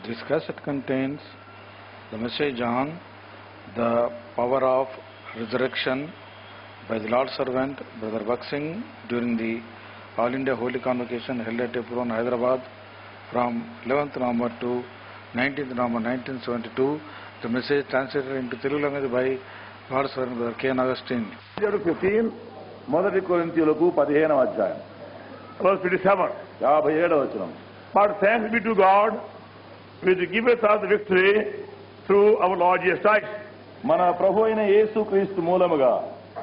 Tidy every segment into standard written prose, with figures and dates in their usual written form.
This cassette contains the message on the power of resurrection by the Lord's servant, Brother Bakht during the All India Holy Convocation held at Epron, Hyderabad from 11th November to 19th November 1972. The message translated into Telugu language by Lord's servant, Brother K. Augustine. 15, మొదటి కొరింథీయులకు 15వ అధ్యాయం verse 57 57వ వచనం. But thanks be to God which giveth us the victory through our Lord Jesus Christ. మన ప్రభు అయిన యేసుక్రీస్తు మూలముగా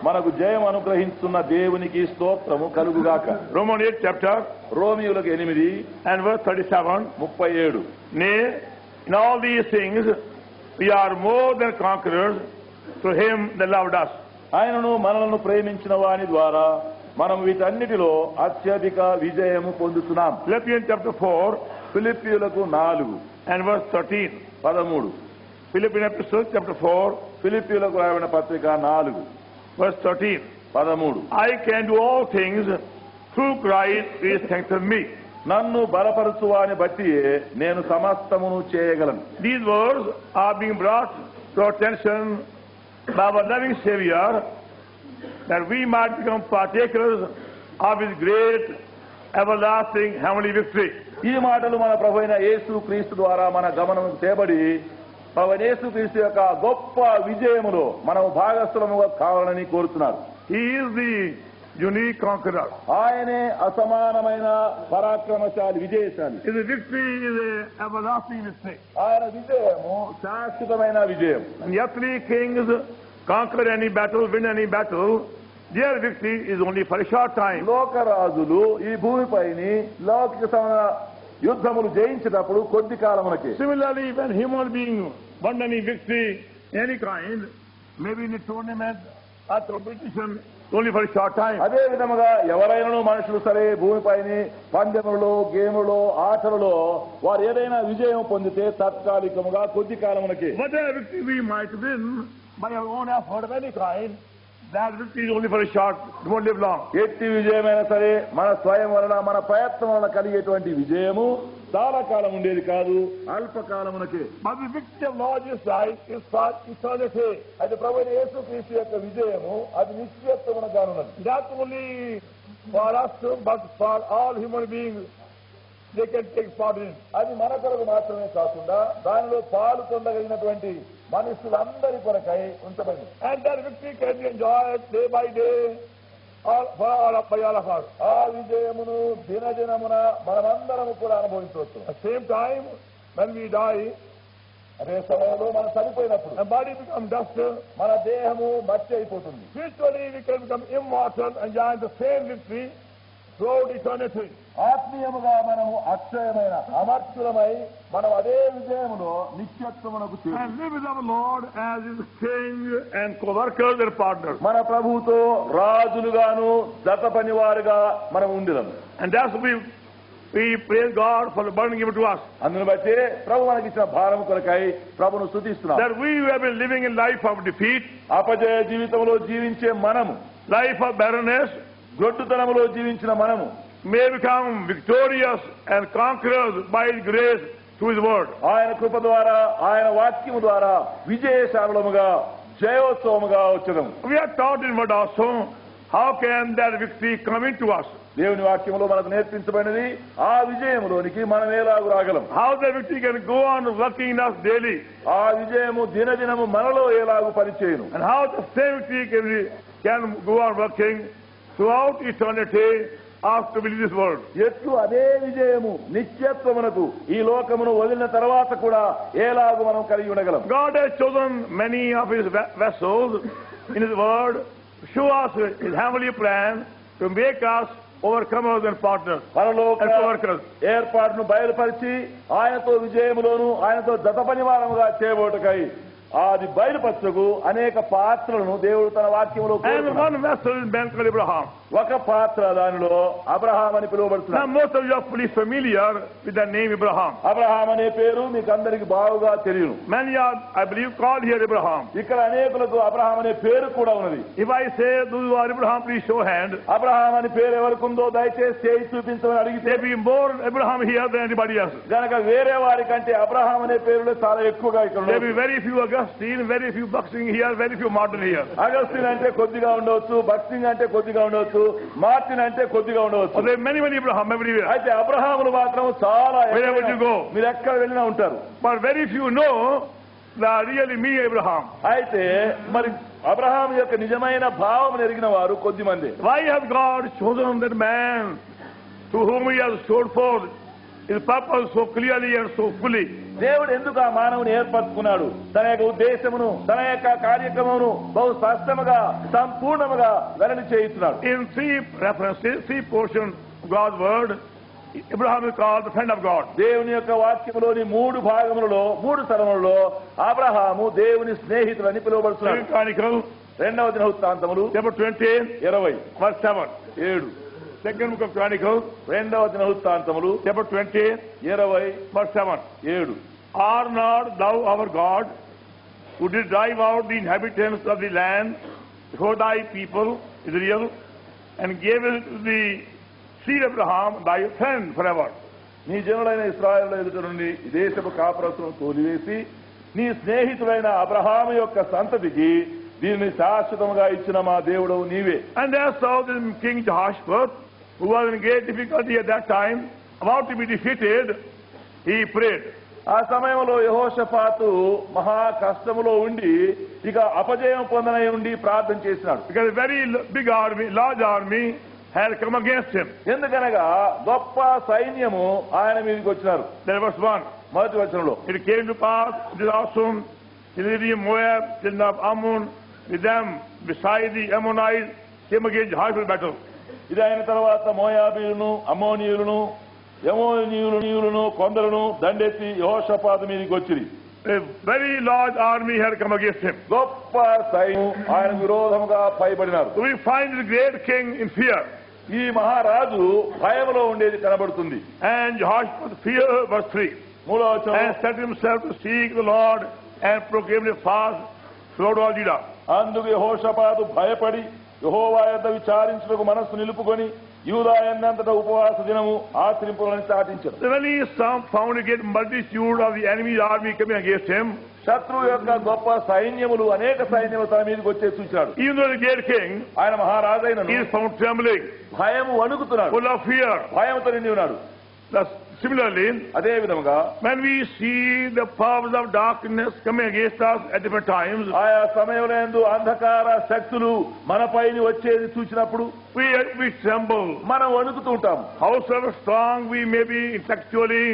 మనకు జయం అనుగ్రహిస్తున్న దేవునికి స్తోత్రము కలుగుగాక. Romans 8 chapter రోమియులకు 8 and verse 37 Nay, in all these things we are more than conquerors through him that loved us. ఆయనను మనలను ప్రేమించిన వాని ద్వారా మనం వీటన్నిటిలో అత్యధిక విజయము పొందుతున్నాం. Philippians chapter 4 ఫిలిప్పీయులకు 4 and verse 13 Philippians epistle chapter 4 ఫిలిప్పీయులకు రాయబడిన పత్రిక 4 verse 13 I can do all things through Christ who strengthens me. నన్ను బలపరచువాని బట్టి నేను సమస్తమును చేయగలను. These words are being brought to our attention by our loving Savior, that we might become partakers of His great, everlasting, heavenly victory. ఈ మాటలు మన ప్రభువైన యేసుక్రీస్తు ద్వారా మన గమనముకు తేబడి ప్రభువైన యేసుక్రీస్తు యొక్క గొప్ప విజయములో మనం భాగస్థులముగా కావాలని కోరుతున్నారు. He is the unique conqueror. ఆయనే అసమానమైన పరాక్రమశాలి విజయశాలి. His victory is a everlasting victory. ఆయన విజయము శాశ్వతమైన విజయం. And earthly kings conquer any battle, win any battle. Their victory is only for a short time. లోకరాజులు ఈ భూమిపైని లౌకిక యుద్ధములు జయించినప్పుడు కొద్ది కాలమునకే. Similarly, when human being won any victory any kind, maybe in a tournament or competition, only for a short time. అదే విధముగా ఎవరైనా మనుషులు సరే భూమిపైని పందెములలో గేములలో ఆటలలో వారు ఏదైనా విజయం పొందితే తాత్కాలికముగా కొద్ది కాలమునకే. Whatever victory we might win by our own effort of any kind, that victory is only for a short, it won't live long. ఎట్టి విజయమైనా సరే మన స్వయం వలన మన ప్రయత్నం వలన కలిగేటువంటి విజయము చాలా కాలం ఉండేది కాదు, అల్పకాలమునకే. But the victory of Lord Jesus Christ is for eternity. అది ప్రభువైన యేసుక్రీస్తు యొక్క విజయము అది నిత్యత్వమునగా ఉన్నది. Not only for us but for all human beings they can take part in. అది మన కొరకు మాత్రమే కాకుండా దానిలో పాలు పొందగలిగినటువంటి మనుషులందరి కొరకై ఉంచబడింది. And that victory can be enjoyed day by day by all of us. ఆ విజయమును దినదినమున మనమందరము కూడా అనుభవించవచ్చు. At the same time, when we die, అదే సమయంలో మనం చనిపోయినప్పుడు the body becomes dust, మన దేహము మట్టి అయిపోతుంది. Spiritually we can become immortal and enjoy the same victory throughout eternity. ఆత్మీయముగా మనము అక్షయమైన అమర్త్యులమై మనం అదే విజయములో నిత్యత్వమునకు చేరుతాము. And live with our Lord as His king and co-workers and partners. మన ప్రభువుతో రాజులుగాను జత పనివారుగా మనం ఉండినాము. And that's we praise God for the burden given to us. అందును బట్టి ప్రభు మనకి ఇచ్చిన భారము కొరకై ప్రభును స్తుతిస్తున్నాము. That we who have been living in life of defeat, అపజయ జీవితంలో జీవించే మనము, life of barrenness, గొడ్డుతనములో జీవించిన మనము may become victorious and conquerors by His grace through His word. ఆయన కృప ద్వారా ఆయన వాక్యము ద్వారా విజయశాలులముగా జయోత్సవముగా వచ్చేదము. We are taught in word also how can that victory come into us. దేవుని వాక్యములో మనకు నేర్పించబడినది ఆ విజయములోనికి మనం ఎలాగూ రాగలం. How that victory can go on working in us daily. ఆ విజయము దినదినము మనలో ఎలాగూ పనిచేయును. And how the same victory can go on working throughout eternity after we leave this world. ఎట్లు అదే విజయము నిత్యత్వమునకు ఈ లోకమును వదిలిన తర్వాత కూడా ఎలాగూ మనం కలిగి ఉండగలం. God has chosen many of His vessels in His word to show us His heavenly plan to make us overcomers and partners and co-workers. ఏర్పాటును బయలుపరిచి ఆయనతో విజయములోను ఆయనతో జత పనివారముగా చేయబోటకై అది బయలుపరచుటకు అనేక పాత్రలను దేవుడు తన వాక్యంలో And కోరుకున్నాడు. one vessel is man called Abraham. ఒక పాత్ర దానిలో అబ్రహాం అని Now పిలువబడుతున్నాడు. most of you are fully familiar with the name Abraham. Abraham అనే పేరు మీకు అందరికి బాగుగా తెలియను. Many are, I believe, called here Abraham. ఇక్కడ అనేకులకు అబ్రహాం అనే పేరు కూడా ఉన్నది. If I say those who are Abraham, please show hand. Abraham అని పేరు ఎవరికి ఉందో దయచేసి చేయి చూపించమని అడిగితే There be more Abraham here than anybody else. గనక వేరే వారి కంటే అబ్రహాం అనే పేరులో చాలా ఎక్కువగా ఇక్కడ There be ఉన్నారు. very few Augustine, very few Boxing here, very few Martin here. Augustine అంటే కొద్దిగా ఉండవచ్చు, బక్సింగ్ అంటే కొద్దిగా ఉండవచ్చు, మార్టిన్ అంటే కొద్దిగా But ఉండవచ్చు. there are many Abraham everywhere. అయితే అబ్రహాములు మాత్రం చాలా Wherever you go. మీరు ఎక్కడ వెళ్ళినా ఉంటారు. But very few know that really me Abraham. అయితే మరి అబ్రహాం యొక్క నిజమైన భావం ఎరిగిన వారు కొద్ది మంది. Why has God chosen that man to whom he has showed forth his purpose so clearly and so fully? దేవుడు ఎందుకు ఆ మానవుని ఏర్పరచుకున్నాడు? తన యొక్క ఉద్దేశమును, తన యొక్క కార్యక్రమమును బహు స్పష్టముగా సంపూర్ణముగా వెల్లడి చేయిస్తున్నాడు. In three references, three portions of God's word, Abraham is called the friend of God. దేవుని యొక్క వాక్యములోని 3 భాగములలో 3 స్థలములలో అబ్రహాము దేవుని స్నేహితుడని పిలువబడుతున్నాడు. Second Chronicle, రెండవ దినవృత్తాంతములు chapter 20, 20 verse 7. 7. Second book of Chronicle, రెండవ దినవృత్తాంతములు chapter 20, 20 verse 7. 7. Are not thou our God, who did drive out the inhabitants of the land before thy people Israel, and gave it to the seed of Abraham, thy friend forever? నీ జనులైన ఇశ్రాయేలు ఎదుట నుండి ఈ దేశపు కాపురస్తులను తోలివేసి నీ స్నేహితుడైన అబ్రహాము యొక్క సంతతికి దీనిని శాశ్వతముగా ఇచ్చిన మా దేవుడవు నీవే. And there saw the King Jehoshaphat, who was in great difficulty at that time, about to be defeated, he prayed. ఆ సమయంలో యెహోషాపాతు మహా కష్టములో ఉండి ఇక అపజయం పొందనై ఉండి ప్రార్థన చేసినాడు. Because a very big army, large army, had come against him. ఎందుకనగా గొప్ప సైన్యము ఆయన మీదకి వచ్చినారు. There was one. మొదటి వచనంలో It came to pass, it is awesome, Children of Moab, children of Ammon, with them beside the Ammonites, came against Jehoshaphat battle. ఇది అయిన తర్వాత మోయాబీయులను, అమ్మోనీయులను, యమోనీయులను కొందరును దండెత్తి యెహోషాపాతు మీదకి వచ్చిరి. A very large army had come against him. గొప్ప సైన్యం ఆయన విరోధముగా పైబడినారు. So we find the great king in fear. ఈ మహారాజు భయములో ఉండేది కనబడుతుంది. And Jehoshaphat fear, verse 3. మూడవ వచనం, And set himself to seek the Lord and proclaim a fast throughout all Judah. అందుకు యెహోషాపాతు భయపడి యెహోవా యొద్ద విచారించుటకు మనస్సు నిలుపుకొని యూదా ఎన్నంతటా ఉపవాస దినము ఆచరింపులని చాటించారు. When he found a great multitude of the enemy's army coming against him, శత్రువు యొక్క గొప్ప సైన్యములు అనేక సైన్యములు తన మీదకి వచ్చే చూచాడు. even though the great king, ఆయన మహారాజైన he is found trembling, భయము వణుకుతున్నాడు, full of fear. భయంతో నిండి ఉన్నాడు. Similarly, అదే విధముగా when we see the powers of darkness coming against us at different times, ఆయా సమయంలో అంధకార శక్తులు మనపైని వచ్చేది చూసినప్పుడు we tremble. మనం వణుకుతూ ఉంటాం. Howsoever strong we may be intellectually,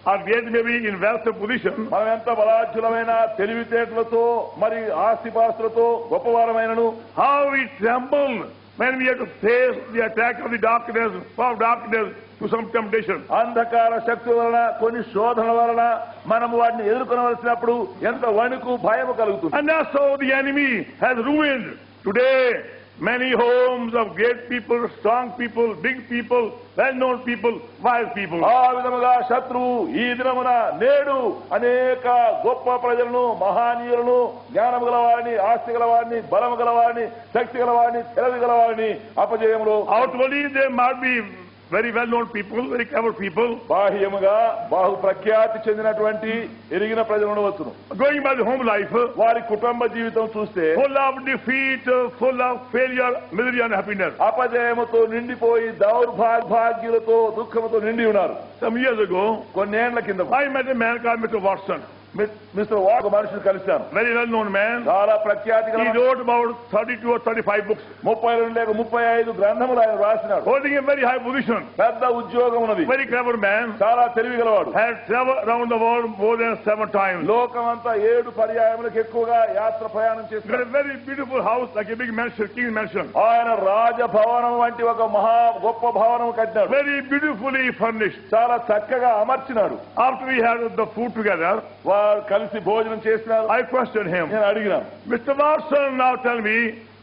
or great may be in wealth or position, మనం ఎంత బలాఢ్యులమైన తెలివితేటలతో మరి ఆస్తిపాస్తులతో గొప్పవారమైనను how we tremble when we have to face the attack of the darkness, of darkness to some temptation. అంధకార శక్తుల వలన కొన్ని శోధనల వలన మనం వాటిని ఎదుర్కొనవలసినప్పుడు ఎంత వణుకు భయము కలుగుతుంది. And that's how the enemy has ruined today many homes of great people, strong people, big people, well-known people, wise people. ఆ విధముగా శత్రువు ఈ దినమున నేడు అనేక గొప్ప ప్రజలను, మహానీయులను, జ్ఞానము గలవారిని, ఆస్తి గలవారిని, బలము గలవారిని, శక్తి గలవారిని, తెలివి గలవారిని అపజయములు. Outwardly they might be very well-known people, very clever people, బాహ్యముగా బాహు ప్రఖ్యాతి చెందినటువంటి ఎరిగిన ప్రజలు ఉండవచ్చును. going by the home life, వారి కుటుంబ జీవితం చూస్తే full of defeat, full of failure, misery and happiness. అపజయముతో నిండిపోయి దౌర్భాగ్యులతో దుఃఖముతో నిండి ఉన్నారు. Some years ago, కొన్నేళ్ల కింద I met a man called Mr. Watson, mister walk మనుషులు కలిశాను. very well-known man. చాలా ప్రఖ్యాతి He గల wrote about 32 or 35 books, 32 లేక 35 గ్రంథములు ఆయన రాసినాడు. holding a very high position, పెద్ద ఉద్యోగం ఉన్నది. very clever man, చాలా తెలివి గలవాడు. had traveled around the world more than 7 times. లోకమంతా 7 పర్యాయములకు ఎక్కువగా యాత్ర ప్రయాణం He got చేస్తున్నాడు. a very beautiful house, like a big mansion, king mansion, ఆయన రాజభవనం వంటి ఒక మహా గొప్ప భవనం కట్టినాడు. very beautifully furnished. చాలా చక్కగా అమర్చినాడు. After we had the food together, వారు వారు కలిసి భోజనం చేస్తున్నారు. I questioned him, నేను అడిగినాను, Mr. Watson, now tell me,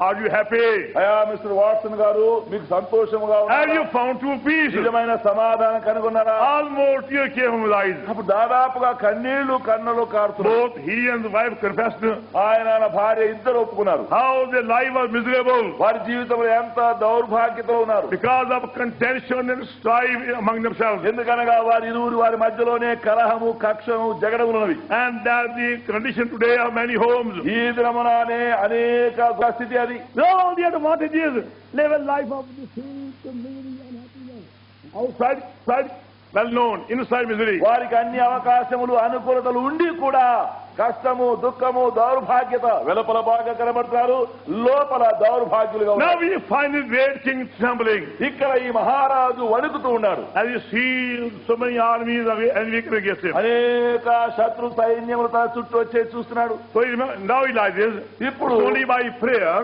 are you happy? అయ్యా మిస్టర్ వాట్సన్ గారు, మీకు సంతోషముగా Have ఉన్నారా? you found true peace? నిజమైన సమాధానం కనుగొన్నారా? Almost tears came from his eyes. అప్పుడు దాదాపుగా కన్నీళ్లు కన్నులు కారుతున్నాయి. Both he and the wife confessed ఆయన భార్య ఇద్దరు ఒప్పుకున్నారు. how their life was miserable వారి జీవితంలో ఎంత దౌర్భాగ్యతో ఉన్నారు. because of contention and strife among themselves. ఎందుకనగా వారి ఇరువురు వారి మధ్యలోనే కలహము, కక్షము, జగడములున్నవి. And that's the condition today of many homes. ఈ దినమునానే అనేక స్థితి అది. All the advantages live a life of deceit, misery, and happiness. Outside, well known, inside misery. వారికి అన్ని అవకాశములు, అనుకూలతలు ఉండి కూడా కష్టము, దుఃఖము, దౌర్భాగ్యత వెలుపల బాగా కనబడతారు, లోపల దౌర్భాగ్యులుగా Now ఉన్నారు. we find the great king trembling. ఇక్కడ ఈ మహారాజు వణుకుతూ ఉన్నాడు. As you see so many armies and we can against him. అనేక శత్రు సైన్యములు తన చుట్టూ వచ్చే చూస్తున్నాడు. So now he realizes ఇప్పుడు only by prayer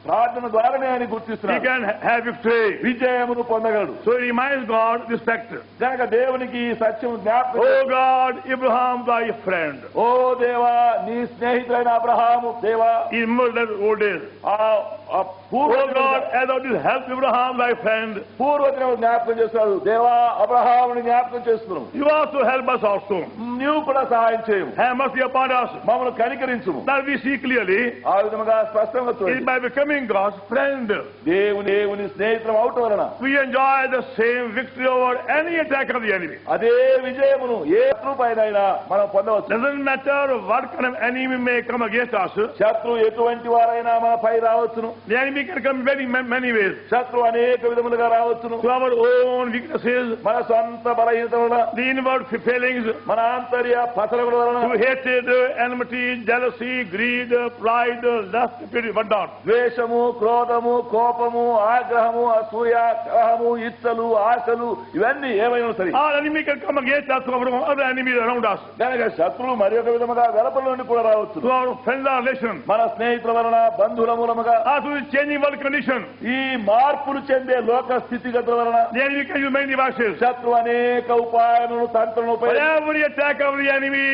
ప్రార్థన ద్వారానే ఆయన he గుర్తిస్తున్నాడు, can have victory. విజయమును పొందగలడు. So he reminds God this fact. కనుక దేవునికి ఈ సత్యం జ్ఞాపకం. Oh God, Abraham thy friend. ఓ దేవా, నీ స్నేహితుడైన అబ్రహాము దేవా, He remembered old days. ఆ Oh God, as thou didst help Abraham thy friend, పూర్వదినం జ్ఞాపకం చేస్తున్నాడు. దేవా, అబ్రహాముని జ్ఞాపకం చేస్తున్నావు. you also help us also. నీవు కూడా సహాయం చేయవు, Have mercy upon us. మమ్మల్ని కనికరించుము. That we see clearly ఆ విధముగా స్పష్టంగా is చూడండి. by becoming God's friend. దేవుని స్నేహితులం అవటం వలన We enjoy the same victory over any attack of the enemy. అదే విజయమును ఏ శత్రుపైనైనా మనం పొందవచ్చు. Doesn't matter what kind of enemy may come against us. శత్రు ఎటువంటి వారైనా మనపై రావచ్చును. The enemy can come in many ways. శత్రు అనేక విధములుగా రావచ్చును. To our own weaknesses, మన సొంత బలహీనతల వలన, the inward failings, మన ఆంతర్య పసరముల వలన, to hatred, enmity, jealousy, greed, pride, lust, pity, whatnot. ద్వేషము, క్రోధము, కోపము, ఆగ్రహము, అసూయ, కలహము, ఇచ్చలు, ఆశలు, ఇవన్నీ ఏమైనా సరే Our enemy can come against us from other enemies around us. కనుక శత్రువులు మరి ఒక విధముగా వెలపల నుండి కూడా రావచ్చు. To our friends or relations. మన స్నేహితుల వలన, బంధువుల మూలముగా, To the changing world condition. ఈ మార్పులు చెందే లోక స్థితిగతుల వలన The enemy can use many devices. శత్రు అనేక ఉపాయములను, తంత్రులను For ఉపయోగించి every attack of the enemy,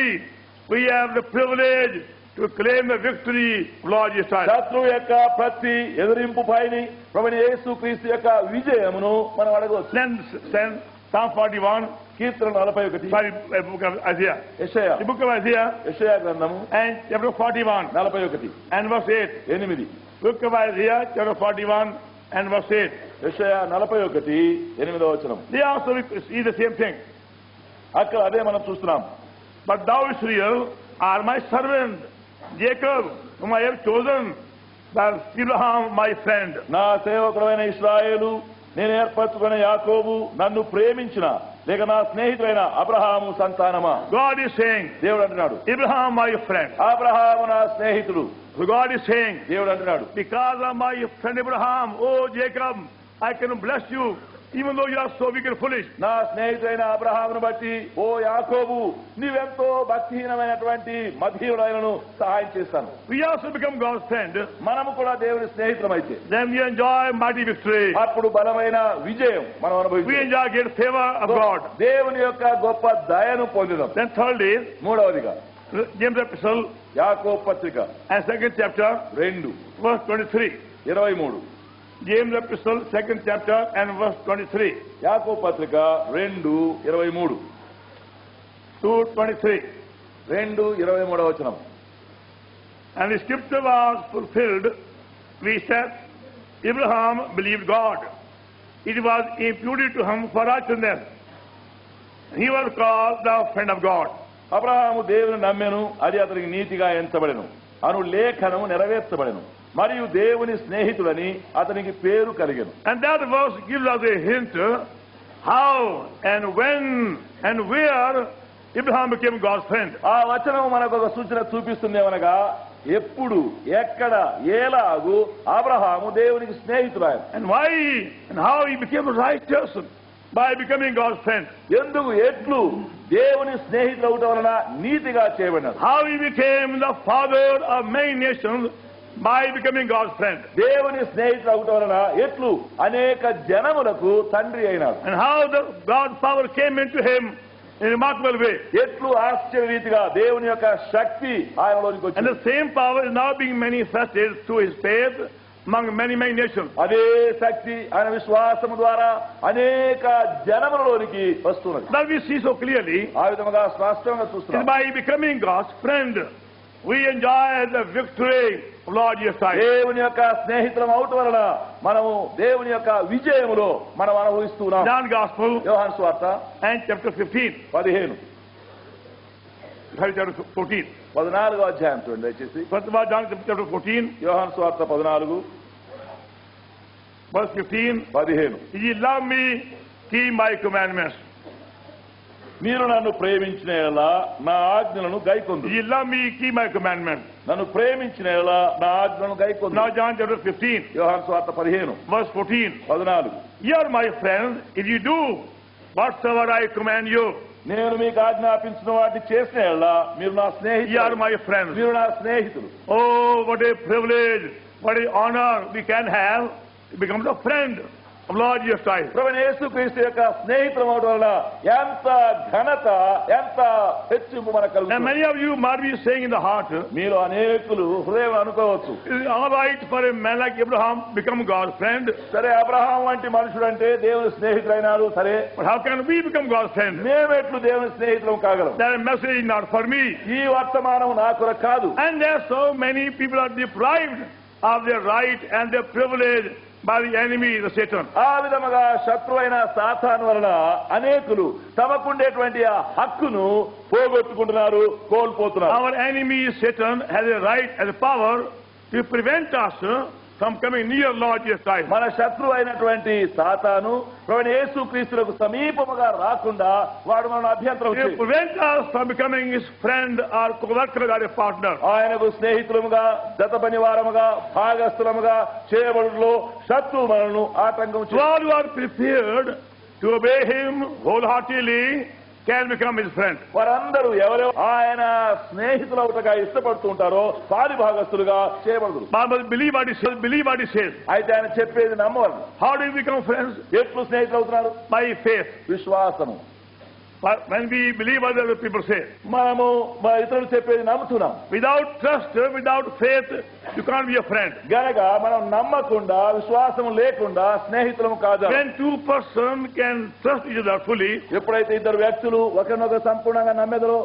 we have the privilege to claim the victory of Lord Jesus Christ. శత్రువు యొక్క ప్రతి ఎదిరింపు పైని ప్రభువైన యేసుక్రీస్తు యొక్క విజయమును మనం అడగవచ్చు. Then Psalm 41, Keerthana 41, sorry, book of Isaiah. యెషయా The book of Isaiah యెషయా గ్రంథము and chapter 41 41 and verse 8. 8. Book of Isaiah, chapter 41 and verse 8. యెషయా 41 8వ వచనం. They also see the same thing. అక్కడ అదే మనం చూస్తున్నాం. But thou, Israel, are my servant, Jacob, whom I have chosen, thou Abraham, my friend. నా సేవకుడైన ఇశ్రాయేలు, నేను ఏర్పరచుకున్న యాకోబు, నన్ను ప్రేమించిన లేక నా స్నేహితుడైన అబ్రహాము సంతానమా. God is saying, దేవుడు అంటున్నాడు, Abraham, my friend. అబ్రహాము నా స్నేహితుడు. So God is saying, దేవుడు అంటున్నాడు, because of my friend Abraham, oh Jacob, I can bless you, even though you are so weak and foolish. నా స్నేహితుడైన అబ్రహామును బట్టి ఓ యాకోబు, నీవెంతో భక్తిహీనమైనటువంటి మధీయుడైనను సహాయం చేస్తాను. We also become God's friend. మనము కూడా దేవుని స్నేహితులమైతే Then we enjoy mighty victory. అప్పుడు బలమైన విజయం మనం We అనుభవిస్తాం. enjoy great favor of God. దేవుని యొక్క గొప్ప దయను పొందుదాం. Then thirdly, మూడవదిగా James epistle యాకోబు పత్రిక and second chapter, 2 verse 23. 23. James epistle, second chapter and verse 23. యాకోబు పత్రిక 2:23. 2:23. 2:23 వచనం. And the scripture was fulfilled, we said, Abraham believed God. It was imputed to him for righteousness. He was called the friend of God. Abraham దేవుని నమ్మెను, అది అతనికి నీతిగా ఎంచబడెను అను లేఖనము నెరవేర్చబడెను, మరియు దేవుని స్నేహితుడని అతనికి పేరు కలిగెను. And that verse gives us a hint how and when and where Abraham became God's friend. ఆ వచనం మనకు ఒక సూచన చూపిస్తుందేమనగా, ఎప్పుడు, ఎక్కడ, ఏలాగు అబ్రహాము దేవునికి స్నేహితుడాయన. And why and how he became righteous by becoming God's friend. ఎందుకు, ఎట్లు దేవుని స్నేహితుడు అవటం వలన నీతిగా చేయబడినాడు. How he became the father of many nations by becoming God's friend. దేవుని స్నేహితుడు అవటం వలన ఎట్లు అనేక జనములకు తండ్రి అయినాడు. And how the God's power came into him in a remarkable way. ఎట్లు ఆశ్చర్య రీతిగా దేవుని యొక్క శక్తి ఆయనలోనికి And వచ్చింది. the same power is now being manifested through his faith among many nations. అదే శక్తి ఆయన విశ్వాసము ద్వారా అనేక జనములలోనికి వస్తున్నది. That we see so clearly ఆ విధముగా స్పష్టంగా is చూస్తున్నాం. by becoming God's friend. We enjoy the victory of Lord Jesus Christ. దేవుని యొక్క స్నేహితులం అవటం వలన మనము దేవుని యొక్క విజయములో మనం అనుభవిస్తున్నాం. John Gospel యోహాను సువార్త and chapter 15. 15 Sorry, chapter 14. 14వ అధ్యాయం చూడండి దయచేసి. First of all, John chapter 14, యోహాను సువార్త 14 verse 15. 15 Ye love me, keep my commandments. మీరు నన్ను ప్రేమించిన యెడల నా ఆజ్ఞలను గైకొందురు. Ye love me, keep my commandments. నన్ను ప్రేమించిన యెడల నా ఆజ్ఞలను గైకొందురు. Now John chapter 15, యోహాను సువార్త 15 verse 14. 14 Ye are my friends if you do whatsoever I command you. నేను మీకు ఆజ్ఞాపించిన వాటిని చేసిన యెడల మీరు నా Ye are స్నేహితులు. my friends. మీరు నా స్నేహితులు. Oh, what a privilege, what a honor we can have to become the friend of Lord Jesus Christ. ప్రభువైన యేసుక్రీస్తు యొక్క స్నేహితులం అవడం వలన ఎంత ఘనత, ఎంత హెచ్చింపు మనకు And కలుగుతుంది. many of you might be saying in the heart, మీలో అనేకులు హృదయం అనుకోవచ్చు, is it all right for a man like Abraham become God's friend? సరే అబ్రహాం వంటి మనుషుడు అంటే దేవుని స్నేహితుడైనాడు, సరే But how can we become God's friend? మేమెట్లు దేవుని స్నేహితులం కాగలం? That message is not for me. ఈ వర్తమానం నా కొరకు కాదు. And there so many people are deprived of their right and their privilege by the enemy, the Satan. ఆ విధముగా శత్రువైన సాతాను వలన అనేకులు తమకుండేటువంటి ఆ హక్కును పోగొట్టుకుంటున్నారు, కోల్పోతున్నారు. Our enemy, Satan, has a right and a power to prevent us from coming near Lord Jesus Christ. మన శత్రువు అయినటువంటి సాతాను ప్రభువైన యేసుక్రీస్తులకు సమీపముగా రాకుండా వాడు మన అభ్యంతరం To చేయి. prevent us from becoming his friend or co-worker or a partner. ఆయనకు స్నేహితులముగా, జత పనివారముగా, భాగస్థులముగా చేయబడులో శత్రువు మనను ఆటంకం So చేయి. all who are prepared to obey him wholeheartedly can become his friend. వారందరూ ఎవరెవరు ఆయన స్నేహితులవుటగా ఇష్టపడుతూ ఉంటారో పాలి భాగస్థులుగా చేయబడదు. But must believe what he says, believe what he says. అయితే ఆయన చెప్పేది నమ్మవాలి. How do we become friends? ఎట్లు స్నేహితులు అవుతున్నారు? By faith. విశ్వాసము. But when we believe what other people say. మనము మా ఇతరులు చెప్పేది నమ్ముతున్నాం. Without trust, without faith, you can't be a friend. గనక మనం నమ్మకుండా, విశ్వాసం లేకుండా స్నేహితులము కాదు. When two persons can trust each other fully, ఎప్పుడైతే ఇద్దరు వ్యక్తులు ఒకరినొకరు సంపూర్ణంగా నమ్మెదరో,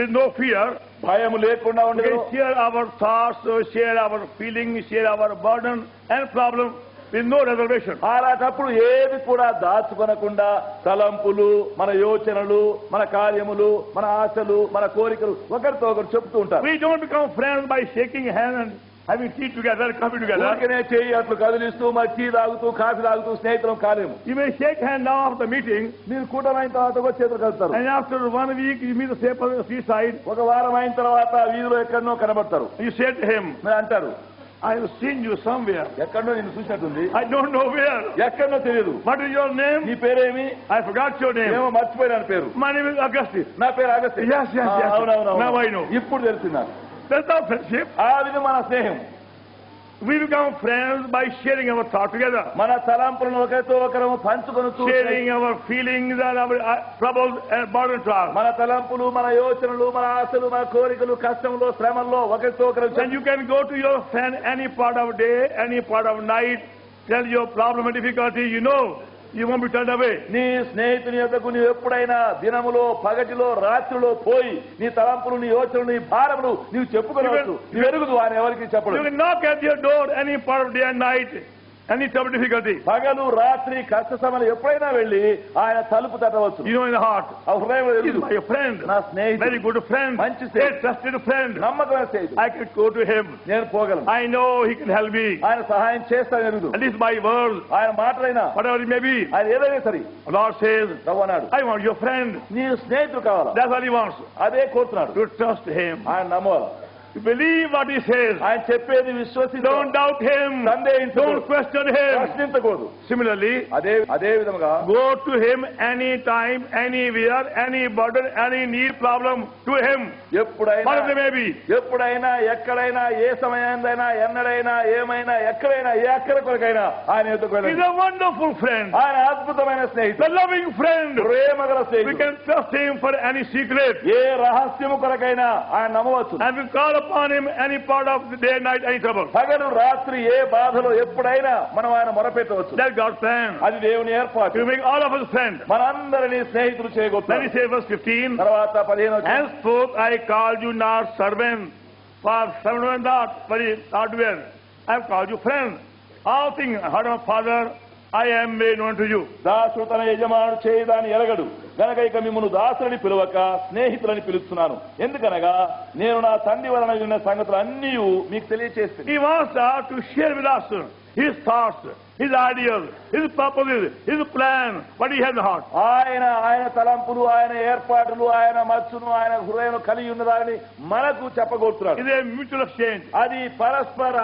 with no fear, భయం లేకుండా we ఉండదు, can share our thoughts, share our feelings, share our burden and problem with no reservation. అలాంటప్పుడు ఏది కూడా దాచుకొనకుండా తలంపులు, మన యోచనలు, మన కార్యములు, మన ఆశలు, మన కోరికలు ఒకరితో ఒకరు చెప్తూ ఉంటారు. We don't become friends by shaking hands and having tea together, coffee together. ఊరికనే చేయి అట్లు కదిలిస్తూ మరి టీ తాగుతూ కాఫీ తాగుతూ స్నేహితులం కాలేము. You may shake hands now after the meeting, మీరు కూటమైన తర్వాత కూడా చేతులు కలుపుతారు. and after 1 week you meet the same person on the seaside. ఒక వారం అయిన తర్వాత వీధిలో ఎక్కడనో కనబడతారు. You say to him, మీరు అంటారు, I have seen you somewhere. ఎక్కడనో నిన్ను చూసినట్టుంది, I don't know where. ఎక్కడనో తెలియదు. What is your name? నీ పేరేమి? I forgot your name. ఏమో మర్చిపోయినాను పేరు. My name is Augustus. నా పేరు అగస్త్య. Yes, yes, yes. అవునవును. Now I know. ఇప్పుడు తెలిసిందాను. That's our friendship. ఆ విధంగా మన స్నేహం. We become friends by sharing our thoughts together, మన తలంపులను ఒకరితో ఒకరు పంచుకొని sharing our feelings and our troubles and burden to us. మన తలంపులు, మన యోచనలు, మన ఆశలు, మన కోరికలు, కష్టంలో, శ్రమల్లో ఒకరితో ఒకరు Then you can go to your friend any part of day, any part of night, tell your problem and difficulty, you won't be turned away. నీ స్నేహితుని యొద్దకు నీవు ఎప్పుడైనా దినములో, పగటిలో, రాత్రిలో పోయి నీ తలంపులు, నీ యోచనలు, నీ భారములు నీవు చెప్పుకోవచ్చు. నీవు ఎరుగుదు ఆయన ఎవరికి You చెప్పడు. can knock at your door any part of day and night, any trouble difficulty. పగలు, రాత్రి, కష్ట సమయంలో ఎప్పుడైనా వెళ్ళి ఆయన తలుపు తట్టవచ్చు. In the heart, ఆ హృదయంలో he's ఎరుగుదు. my friend, నా స్నేహితుడు, very good friend, మంచి a స్నేహితుడు, trusted friend. నమ్మకమైన స్నేహితుడు. I can go to him. నేను పోగలను. I know he can help me. ఆయన సహాయం చేస్తాను ఎరుగుదు. And this is my word, ఆయన మాటలైనా whatever it may be. ఆయన ఏదైనా సరే The Lord says, ప్రభు అన్నాడు, I want your friend. నీ స్నేహితుడు కావాలా? That's what he wants. అదే కోరుతున్నాడు. To trust him. ఆయన నమ్మాలి. Believe what he says. ఆయన చెప్పేది విశ్వసించు. Don't doubt him. సందేహించకూడదు. Don't question him. ప్రశ్నించకూడదు. Similarly, అదే విధముగా go to him anytime, anywhere, any burden, any need, problem, to him. ఎప్పుడైనా Whatever it may be. ఎప్పుడైనా ఎక్కడైనా ఏ సమయాన్నైనా ఎన్నడైనా ఏమైనా ఎక్కడైనా ఏ అక్కర కొరకైనా ఆయన ఎదుకు He's వెళ్ళండి. a wonderful friend. ఆయన అద్భుతమైన The స్నేహితుడు. loving friend. ప్రేమగల We స్నేహితుడు. can trust him for any secret. ఏ రహస్యము కొరకైనా ఆయన నమ్మవచ్చు. And we call upon him any part of the day, night, any trouble. పగలు రాత్రి ఏ బాధలో ఎప్పుడైనా మనం ఆయన మొరపెట్టవచ్చు. That's God's plan. అది దేవుని ఏర్పాటు. To make all of us friends. మనందరినీ స్నేహితులు Then he చేయగలుగుతారు. says, verse 15, తర్వాత 15 henceforth I called you not servants, for servant not, very hardware. I have called you friends. All things I heard of my Father, I am made known to you. దాసుడు తన యజమానుడు చేయదాన్ని ఎరగడు గనక ఇక మిమ్మల్ని దాసులని పిలువక స్నేహితులని పిలుస్తున్నాను. ఎందుకనగా నేను నా తండ్రి వలన విన్న సంగతులు అన్నీ మీకు తెలియచేస్తాను. He wants us to share with us his thoughts, his ideas, his purposes, his plan, what he has in heart. ఆయన తలంపులు, ఆయన ఏర్పాట్లు, ఆయన మచ్చును, ఆయన హృదయం కలిగి ఉన్నదాన్ని మనకు చెప్పగోరుతున్నాడు. It's a mutual exchange. అది పరస్పర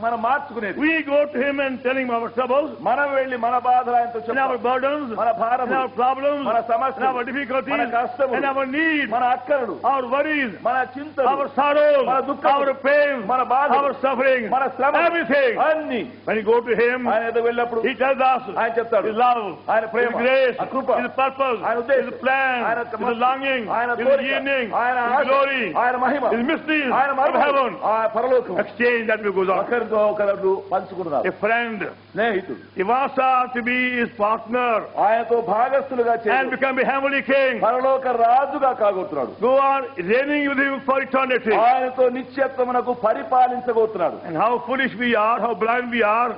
మనం మార్చుకునేది. We go to him and tell him our troubles, మనం వెళ్లి మన బాధలు ఆయనతో and our చెప్పాలి. burdens, మన భారం, and our problems, మన and సమస్యలు, our difficulties, మన కష్టములు, and our needs, మన అక్కరలు, our worries, మన చింతలు, our sorrows, మన దుఃఖాలు, our pains, మన బాధలు, our suffering, మన శ్రమ, everything. అన్ని When you go to him, ఆయన ఎదుగు వెళ్ళినప్పుడు he tells us ఆయన చెప్తాడు. his love, ఆయన his ప్రేమ, grace, ఆ కృప, his purpose, ఆయన ఉద్దేశం, his plan, ఆయన his longing, ఆయన his కోరిక, yearning, ఆయన his ఆశ, glory, ఆయన మహిమ, his mysteries ఆయన of మహిమ, heaven. ఆ పరలోకం. Exchange that we goes on. ఒకరితో ఒకరు పంచుకున్నారు. A friend. స్నేహితుడు. He wants us to be his partner ఆయనతో భాగస్థులుగా and చేసి become a heavenly king. పరలోక రాజుగా కాగోతున్నాడు. Go on reigning with him for eternity. ఆయనతో నిత్యత్వమునకు పరిపాలించబోతున్నాడు. And how foolish we are, how blind we are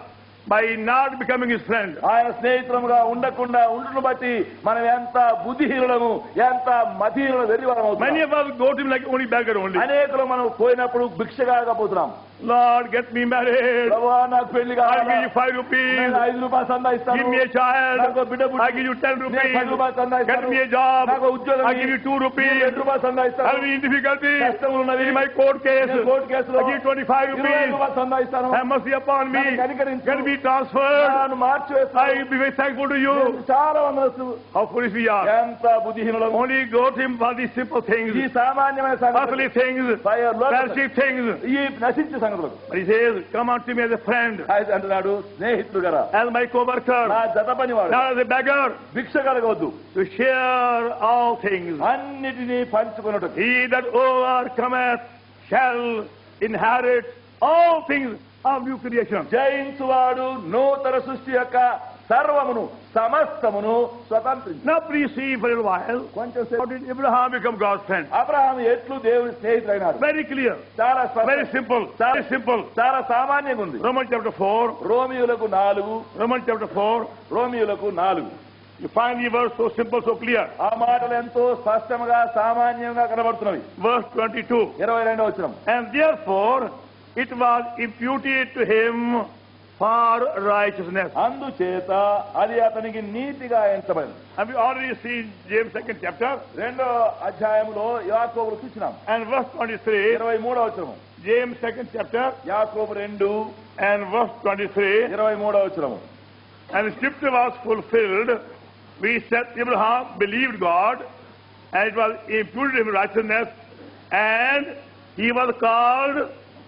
by not becoming his friend. ఆయన స్నేహితులముగా ఉండకుండా ఉండును బట్టి మనం ఎంత బుద్ధిహీనులము, ఎంత మతిహీనుల వెర్రివారం Many అవుతున్నాం. of us go to him like only beggar only. అనేకులు మనం పోయినప్పుడు భిక్షగా పోతున్నాం. Lord, get me married. ప్రభువా నాకు పెళ్లి I'll కావాలి. give you 5 rupees. నేను 5 రూపాయలు సందా ఇస్తాను. Give me a child. నాకు బిడ్డ పుట్టి- I'll give you 10 నేను rupees. 10 రూపాయలు సందా Get ఇస్తాను. me a job. నాకు ఉద్యోగం I'll give you 2 rupees. 2 రూపాయలు సందా I'll ఇస్తాను. be in difficulty. కష్టములు ఉన్నవి. In my court case, నేను కోర్టు కేసులో I'll give you 25 20 rupees. రూపాయలు సందా ఇస్తాను. Have mercy upon me. నన్ను కనికరించు. Get me transferred. నన్ను మార్చివేస్తాను. I'll be very thankful to you. నేను చాలా వందనస్తు. How foolish we are. ఎంత బుద్ధిహీనులము. Only go to him for these simple things, ఈ సామాన్యమైన earthly సంగతులు, things, fancy things. ఈ నశించే సంగతులు But he says, come unto me as a friend, ఆయన అంటున్నాడు స్నేహితుడు కదా, as my co-worker, నా జత పనివాడు, not as a beggar, భిక్ష కలగవద్దు, to share all things. అన్నిటినీ పంచుకున్నట్టు. He that overcometh shall inherit all things of new creation. జయించువాడు నూతన సృష్టి యొక్క సర్వమును సమస్తమును స్వతంత్రించి. Now please see for a while, కొంచెం how did Abraham become God's friend? Abraham ఎట్లు దేవుని స్నేహితుడైనాడు. Very clear, చాలా very simple, very simple. చాలా సామాన్యంగా ఉంది. Romans chapter 4, రోమియులకు 4, Romans chapter 4, రోమియులకు 4. you find the verse so simple, so clear. ఆ మాటలు ఎంతో స్పష్టంగా సామాన్యంగా కనబడుతున్నవి. Verse 22. 22వ వచనం. And therefore it was imputed to him for righteousness. అందుచేత అది అతనికి నీతిగా ఎంచబడింది. And we already seen James 2nd chapter 2వ అధ్యాయంలో యాకోబును చూసినాం. and verse 23. 23వ వచనం. James 2nd chapter యాకోబు 2 and verse 23. 23వ వచనం. And the scripture was fulfilled. We said Abraham believed God, and it was imputed to him righteousness, and he was called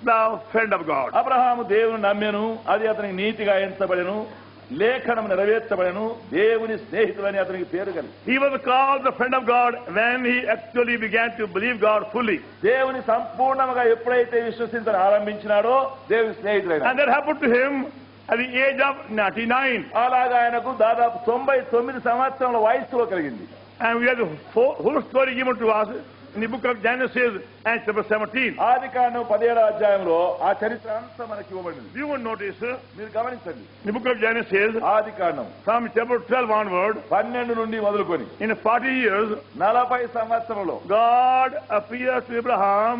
the friend of God. Abraham దేవుని నమ్మెను, అది అతనికి నీతిగా ఎంచబడెను, లేఖనం నెరవేర్చబడెను, దేవుని స్నేహితులని అతనికి పేరు కలిగి. He was called the friend of God when he actually began to believe God fully. దేవుని సంపూర్ణంగా ఎప్పుడైతే విశ్వసించడం ఆరంభించినాడో దేవుని స్నేహితుడైన. And that happened to him at the age of 99. అలాగా ఆయనకు దాదాపు 99 సంవత్సరాల వయస్సులో కలిగింది. And we have the whole story given to us in the book of Genesis and chapter 17. ఆదికాండం 17వ అధ్యాయంలో ఆ చరిత్ర అంతా మనకి ఇవ్వబడింది. You will notice మీరు గమనించండి. in the book of Genesis Adikandam from chapter 12 onward, 12 నుండి మొదలుకొని in 40 years, 40 సంవత్సరంలో God appears to Abraham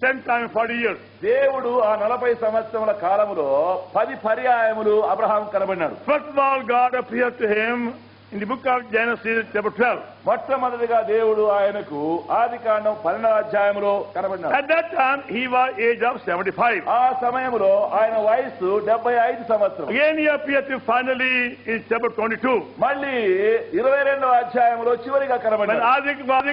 10 times 40 years. దేవుడు ఆ 40 సంవత్సరముల కాలములో 10 పర్యాయములు Abraham కనబడినాడు. First of all, God appeared to him in the book of Genesis chapter 12. మొట్టమొదటిగా దేవుడు ఆయనకు ఆదికాండం 12వ అధ్యాయంలో కనబడినాడు. At that time, he was age of 75. ఆ సమయంలో ఆయన వయసు 75 సంవత్సరం. Again, he appeared to finally in chapter 22. మళ్ళీ 22వ అధ్యాయంలో చివరిగా When కనబడినాడు. Isaac was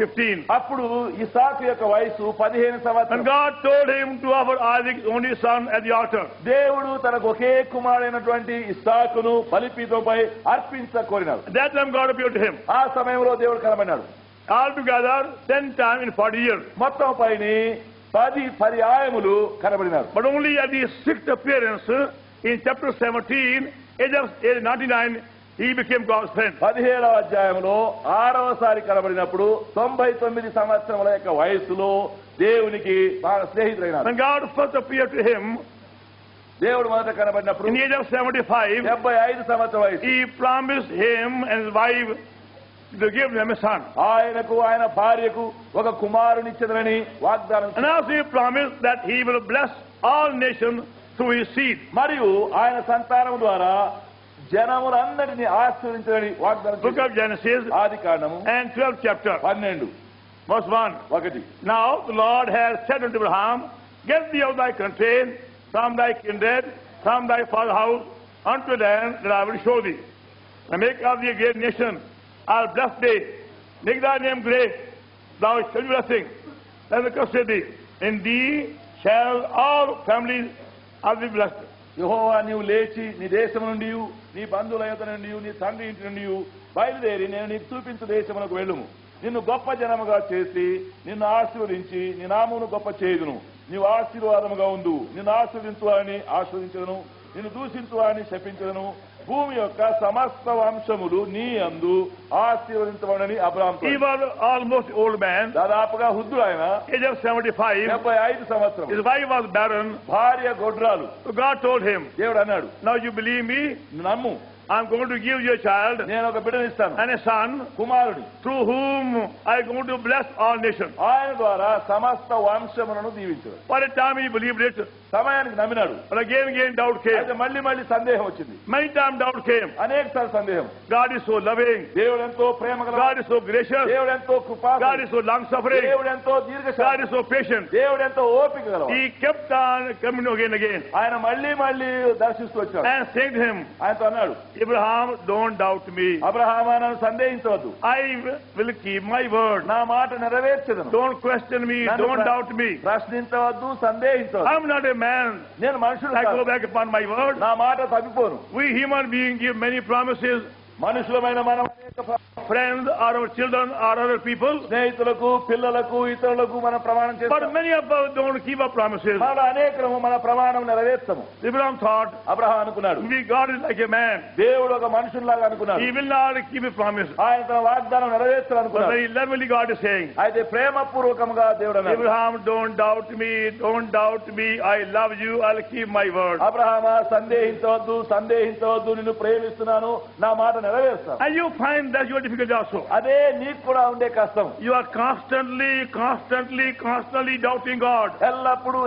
15. అప్పుడు ఇస్సాకు యొక్క వయసు 15 And సంవత్సరం. God told him to offer Isaac's only son at the altar. దేవుడు తనకు ఒకే కుమారుడైనటువంటి ఇస్సాకును బలిపీఠంపై అర్పించకోరినాడు. At that time, God appeared to him. ఆ సమయంలో దేవుడు కనబడినాడు. Altogether, 10 times in 40 years. మొత్తం పైని 10 పర్యాయములు కనబడినాడు. But only at the 6th appearance in chapter 17, age 99, he became God's friend. 17వ అధ్యాయంలో 6వసారి కనబడినప్పుడు 99 సంవత్సరముల యొక్క వయసులో దేవునికి బాగా స్నేహితుడైనాడు. When God first appeared to him దేవుడు మొదట కనబడినప్పుడు in the age of 75, 75 సంవత్సరం వయసు. he promised him and his wife to give them a son. ఆయనకు ఆయన భార్యకు ఒక కుమారునిచ్చెదనని వాగ్దానం And also he promised that he will bless all nations through his seed. మరియు ఆయన సంతానం ద్వారా జనములందరినీ ఆశీర్వదించడని వాగ్దానం Book of Genesis ఆదికాండము and 12th chapter, 12 verse 1. 1. Now the Lord has said unto Abraham, get thee out of thy country, from thy kindred, from thy father's house, unto the land that I will show thee. And make of thee a great nation. I'll bless thee. Make thy name great. Thou shalt be blessing. Let me curse thee. In thee shall all families of thee blessed. యెహోవా నీవు లేచి నీ దేశం నుండి నీ బంధువుల యొద్ద నుండి నీ తండ్రి ఇంటి నుండి బయలుదేరి నేను నీకు చూపించు దేశమునకు వెళ్ళుము. నిన్ను గొప్ప జనముగా చేసి నిన్ను ఆశీర్వదించి నీ నామమును గొప్ప చేయుదును. నీవు ఆశీర్వాదముగా ఉండు. నిన్ను ఆశీర్వదించువాని ఆశీర్వదించదును, నిన్ను దూషించువాని శపించదును. భూమి యొక్క సమస్త వంశములు నీ యందు ఆశీర్వదించబడని అబ్రాహాముతో. He was almost old man, దాదాపుగా వృద్ధుడు ఆయన, age of 75. 75 సంవత్సరం. His wife was barren. భార్య గొడ్రాలు. So God told him, దేవుడు అన్నాడు, now you believe me, నమ్ము, I'm going to give you a child నేను ఒక బిడ్డనిస్తాను, and a son, కుమారుడి, through whom I'm going to bless all nations. ఆయన ద్వారా సమస్త వంశములను దీవించాడు. For a time he believed it, సమయానికి నమ్మినాడు. but again doubt came. అయితే మళ్ళీ సందేహం వచ్చింది. Many times doubt came. అనేకసార్లు సందేహం. God is so loving. దేవుడు ఎంతో ప్రేమ గల, God is so gracious. దేవుడు ఎంతో కృపా, God is so long suffering. దేవుడు ఎంతో God దీర్ఘశాంతి, is so patient. దేవుడు ఎంతో ఓపిక గలవాడు. He kept on coming again ఆయన మళ్ళీ దర్శిస్తూ వచ్చాడు. and saying to him, ఆయనతో అన్నాడు, Abraham, don't doubt me. అబ్రహామా నన్ను సందేహించవద్దు, I will keep my word. నా మాట నెరవేర్చదను. Don't question me. Don't doubt me. ప్రశ్నించవద్దు, సందేహించవద్దు. I'm not a man. నేను మనుషుడు I go కాదు. back upon my word. నా మాట తప్పిపోను. We human beings give many promises. మనుషులమైన మనం అనేక Friends or our children or other people. స్నేహితులకు, పిల్లలకు, ఇతరులకు మనం ప్రమాణం But చేస్తాం. many of us don't keep our promises. మనలో అనేకము మన ప్రమాణం నెరవేర్చము. Abraham thought, అబ్రహాం అనుకున్నాడు, God is like a man. దేవుడు ఒక మనుషుల్లాగా అనుకున్నాడు. He will not keep a promise. ఆయన తన వాగ్దానం But నెరవేర్చాలనుకున్నాడు. very lovingly God is saying, అయితే ప్రేమపూర్వకంగా దేవుడు అన్నాడు, Abraham, don't doubt me. Don't doubt me. I love you. I'll keep my word. అబ్రహామా సందేహించవద్దు, నిన్ను ప్రేమిస్తున్నాను, నా మాట నెరవేరుస్తాను. And you find that your difficulty also. అదే నీకు కూడా ఉండే కష్టం. You are constantly doubting God. ఎల్లప్పుడు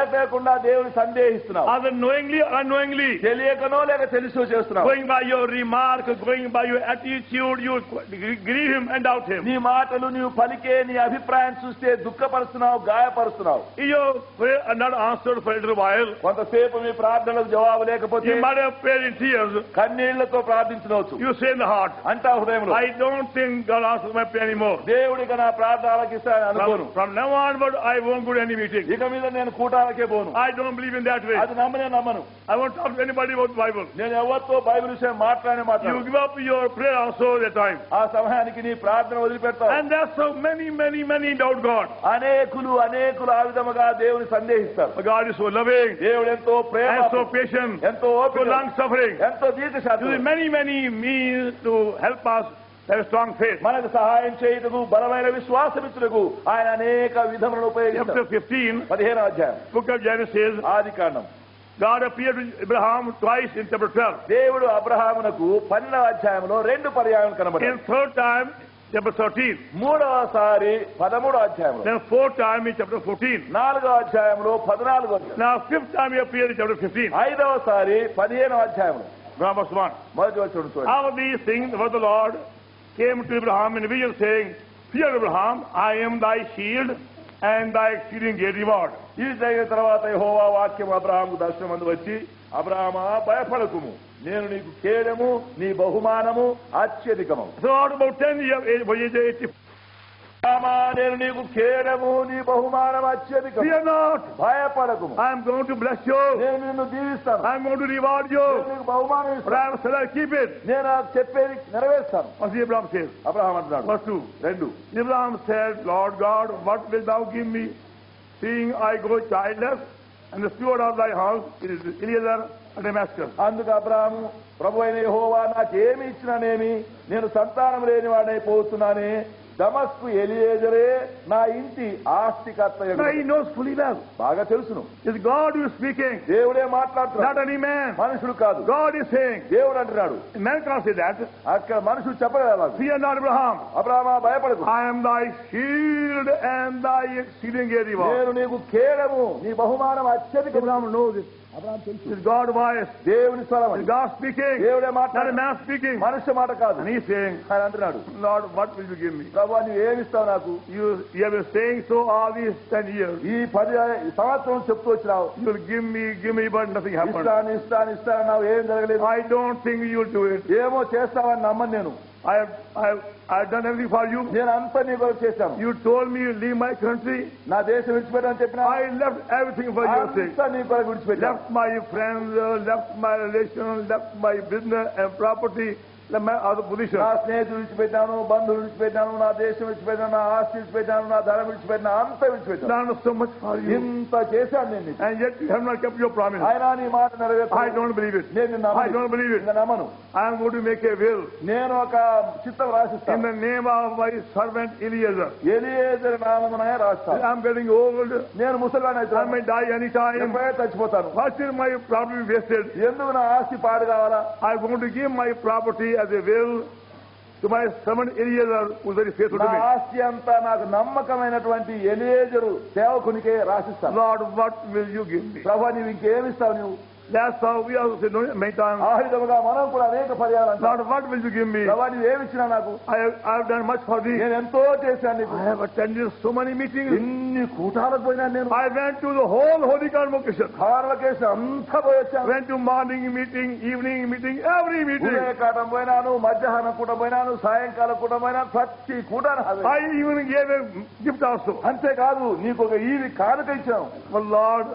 ఏపేయకుండా దేవుని సందేహిస్తున్నావు. Either knowingly or unknowingly. తెలియకనో లేక తెలుసో చేస్తున్నావు. Going by your remark, going by your attitude, you grieve him and doubt him. నీ మాటలు, నీవు పలికే నీ అభిప్రాయం చూస్తే దుఃఖపరుస్తున్నావు, గాయపరుస్తున్నావు. Your prayer are not answered for a little while. కొంతసేపు మీ ప్రార్థనలకు జవాబు లేకపోతే You might have prayed in tears. కన్నీళ్లతో ప్రార్థించవచ్చు. You say in the heart, అంటా హృదయంలో, I don't think God answers my prayer anymore. దేవుడికి నా ప్రార్థన ఆలకిస్తానని అనుకోను. From now onward, I won't go to any meeting. ఇక మీద నేను కూటాలకే పోను. I don't believe in that way. అది నమ్మను. I won't talk to anybody about the Bible. నేను ఎవరితో బైబిల్ విషయం మాట్లాడే You మాట్లాడు. give up your prayer also at that time. ఆ సమయానికి నీ ప్రార్థన వదిలిపెడతావు. And that's how many doubt God. అనేకులు ఆ విధముగా దేవుని సందేహిస్తారు. But God is so loving దేవుడు ఎంతో ప్రేమ, and so patient, ఎంతో so ఓపిక, long suffering. ఎంతో దీర్ఘశాంతం. Using many means to help us have a strong faith. మనకు సహాయం చేయుటకు, బలమైన విశ్వాసమిచ్చుటకు ఆయన అనేక విధములను ఉపయోగిస్తారు. Chapter 15, 15వ అధ్యాయం book of Genesis, Adikandam. God appeared to Abraham twice in chapter 12. దేవుడు అబ్రహామునకు 12వ అధ్యాయంలో 2 పర్యాయాలు కనబడ్డాయి. In third time, chapter 13. మూడవసారి 13వ అధ్యాయంలో, Then fourth time in chapter 14. 4వ అధ్యాయంలో, 14వ అధ్యాయం, Now fifth time he appeared in chapter 15. 5వసారి 15వ అధ్యాయంలో. Verse 1. మొదటి వచనం చూడండి. All these things was the Lord came to Abraham in a vision saying, "Fear Abraham, I am thy shield and thy exceeding great reward." ఈ జరిగిన తర్వాత యెహోవా వాక్యం అబ్రహాముకు దర్శనమందు వచ్చి, అబ్రహామా భయపడకుము, నేను నీకు కేడము, నీ బహుమానము అత్యధికము. So at about 10 years age, by age 80, అబ్రహామా నేను నీకు కేడము, నీ బహుమానం అత్యధికము. fear not, భయపడకుము, I am going to bless you, నేను నిన్ను దీవిస్తాను, I am going to reward నేను you, నీకు బహుమానం ఇస్తాను, Abraham said, I'll keep it. నేను ఆ చెప్పేది నెరవేర్స్తాను. What did Abraham says? Abraham అంటున్నాడు Verse 2. 2. Abraham said, Lord God, what wilt thou give me, seeing I go childless, and the steward of thy house is Eliezer at Damascus? అందుకు అబ్రహాము, ప్రభు అయిన యెహోవా నాకేమి ఇచ్చిననేమి, నేను సంతానం లేని వాడైపోతున్నానే, దమస్కు ఎలియేజరే నా ఇంటి ఆస్తికర్త. Now he knows fully well. బాగా తెలుసును, It's God who is speaking, దేవుడే not మాట్లాడుతున్నాడు, any man. మనుషుడు కాదు. God is saying, దేవుడు అంటున్నాడు, man can't say that. అక్కడ మనుషుడు చెప్పగలరు. Fear not, Abraham, అబ్రహామా భయపడకు, I am thy shield and thy exceeding great reward. నేను నీకు కేడము, నీ బహుమానం అత్యధికము. Abraham knows it. అబ్రహాం తెలుసు, It's God voice. దేవుని స్వరం It's అది. God speaking, దేవుడే not a మాట్లాడు, man speaking. మనుష్య మాట కాదు. And he's saying, ఆయన అంటున్నాడు, Lord, what will you give me? ప్రభు నువ్వు ఏమిస్తావు నాకు? You have been saying so all these 10 years. ఈ 10 సంవత్సరం చెప్తూ వచ్చినావు, You will give me, but nothing happened. ఇస్తానన్నావు, ఏం జరగలేదు. I don't think you will do it. ఏమో చేస్తావని నమ్మను నేను. I've done everything for you. నేను అంతా నీ కొరకు చేశాను. You told me you leave my country. నా దేశం విడిచిపెట్టని చెప్పినా, I left everything for your sake. అంతా నీ కొరకు విడిచిపెట్టాను. Left my friends, left my relations, left my business and property, left my other position. నా స్నేహితులు విడిచిపెట్టాను, బంధువులు విడిచిపెట్టాను, నా దేశం విడిచిపెట్టాను, నా ఆస్తి విడిచిపెట్టాను, నా ధనం విడిచిపెట్టాను, అంతా విడిచిపెట్టాను. Done so much for you. ఇంత చేశాను నేను నీకు. And yet you have not kept your promise. ఆయన నీ మాట నెరవేర్చు. I don't believe it. నేను నిన్ను I don't believe it. ఇంకా నమ్మను. I am going to make a will నేను ఒక చిత్తం in రాసిస్తాను. the name of my servant Eliezer. Eliezer నామమునే రాస్తాను. I'm getting old. నేను ముసలివాడిని I అవుతాను, may die anytime. ఎప్పుడైనా చచ్చిపోతాను. Why should my property be wasted? ఎందుకు నా ఆస్తి పాడు కావాలా? I'm going to give my property as a will to my servant Eliezer, who is very faithful నా to me. ఆస్తి అంతా నాకు నమ్మకమైనటువంటి ఎలియేజరు సేవకునికే రాసిస్తాను. Lord, what will you give me? ప్రభు నీవు ఇంకేమిస్తావు? నువ్వు That's how we also say many times. ఆ విధముగా మనం కూడా అనేక పర్యాలు అంటాం, Lord, what will you give me? ప్రభు నీవు ఏమిచ్చినా నాకు, I have done much for thee. నేను ఎంతో చేశాను నీకు. I have attended so many meetings. ఎన్ని కూటాలకు పోయినాను నేను. I went to the whole Holy Convocation. కారణకేసి అంతా పోయి వచ్చాను. Went to morning meeting, evening meeting, every meeting. ఉదయకాలం పోయినాను, మధ్యాహ్నం కూట పోయినాను, సాయంకాలం కూట పోయినాను, ప్రతి కూటాను I even gave a gift also. అంతేకాదు నీకు ఒక ఈవి కానుక ఇచ్చాను. But Lord,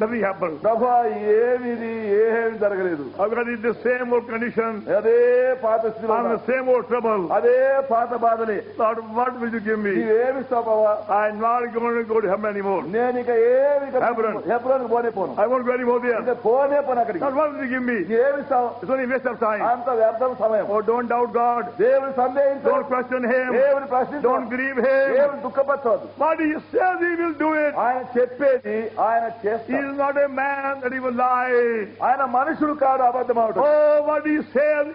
nothing happened. ప్రభు ఏమిది ఏమి జరగలేదు. I've got in the same old condition, అదే పాత స్థితిలో on the ఉన్నా. same old trouble. అదే పాత బాధలే. Lord, what will you give me? నీవేమిస్తావు ప్రభా? I'm not going to go to heaven anymore. నేను ఇక ఏమి హెబ్రోన్. హెబ్రోన్కి పోనే పోను. I won't go anymore there. ఇక పోనే పోను అక్కడికి. Lord, what will you give me? నీవేమిస్తావు? It's only a waste of time. అంత వ్యర్థం సమయం. Oh, don't doubt God. దేవుని సందేహించు. Don't question Him. దేవుని ప్రశ్నించు. Don't grieve Him. దేవుని దుఃఖపరచవద్దు. What He says He will do it. ఆయన చెప్పేది ఆయన He చేస్తాడు. is not a man that He will lie. ఆయన మనుషుడు కాదు అబద్ధమాడు. Oh, what He says,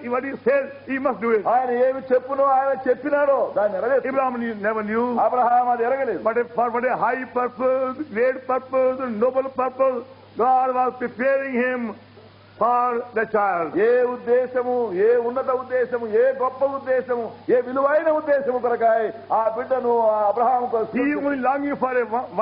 He must do it. ఆయన ఏమి చెప్పునో ఆయన చెప్పినాడో దాన్ని నెరవేర్చు. Abraham never knew. అబ్రహాం అది ఎరగలేదు. But for what a high purpose, great purpose, noble purpose, God was preparing him for the child. ఏ ఉద్దేశము, ఏ ఉన్నత ఉద్దేశము, ఏ గొప్ప ఉద్దేశము, ఏ విలువైన ఉద్దేశము కొరకాయ ఆ బిడ్డను Abraham He only longing for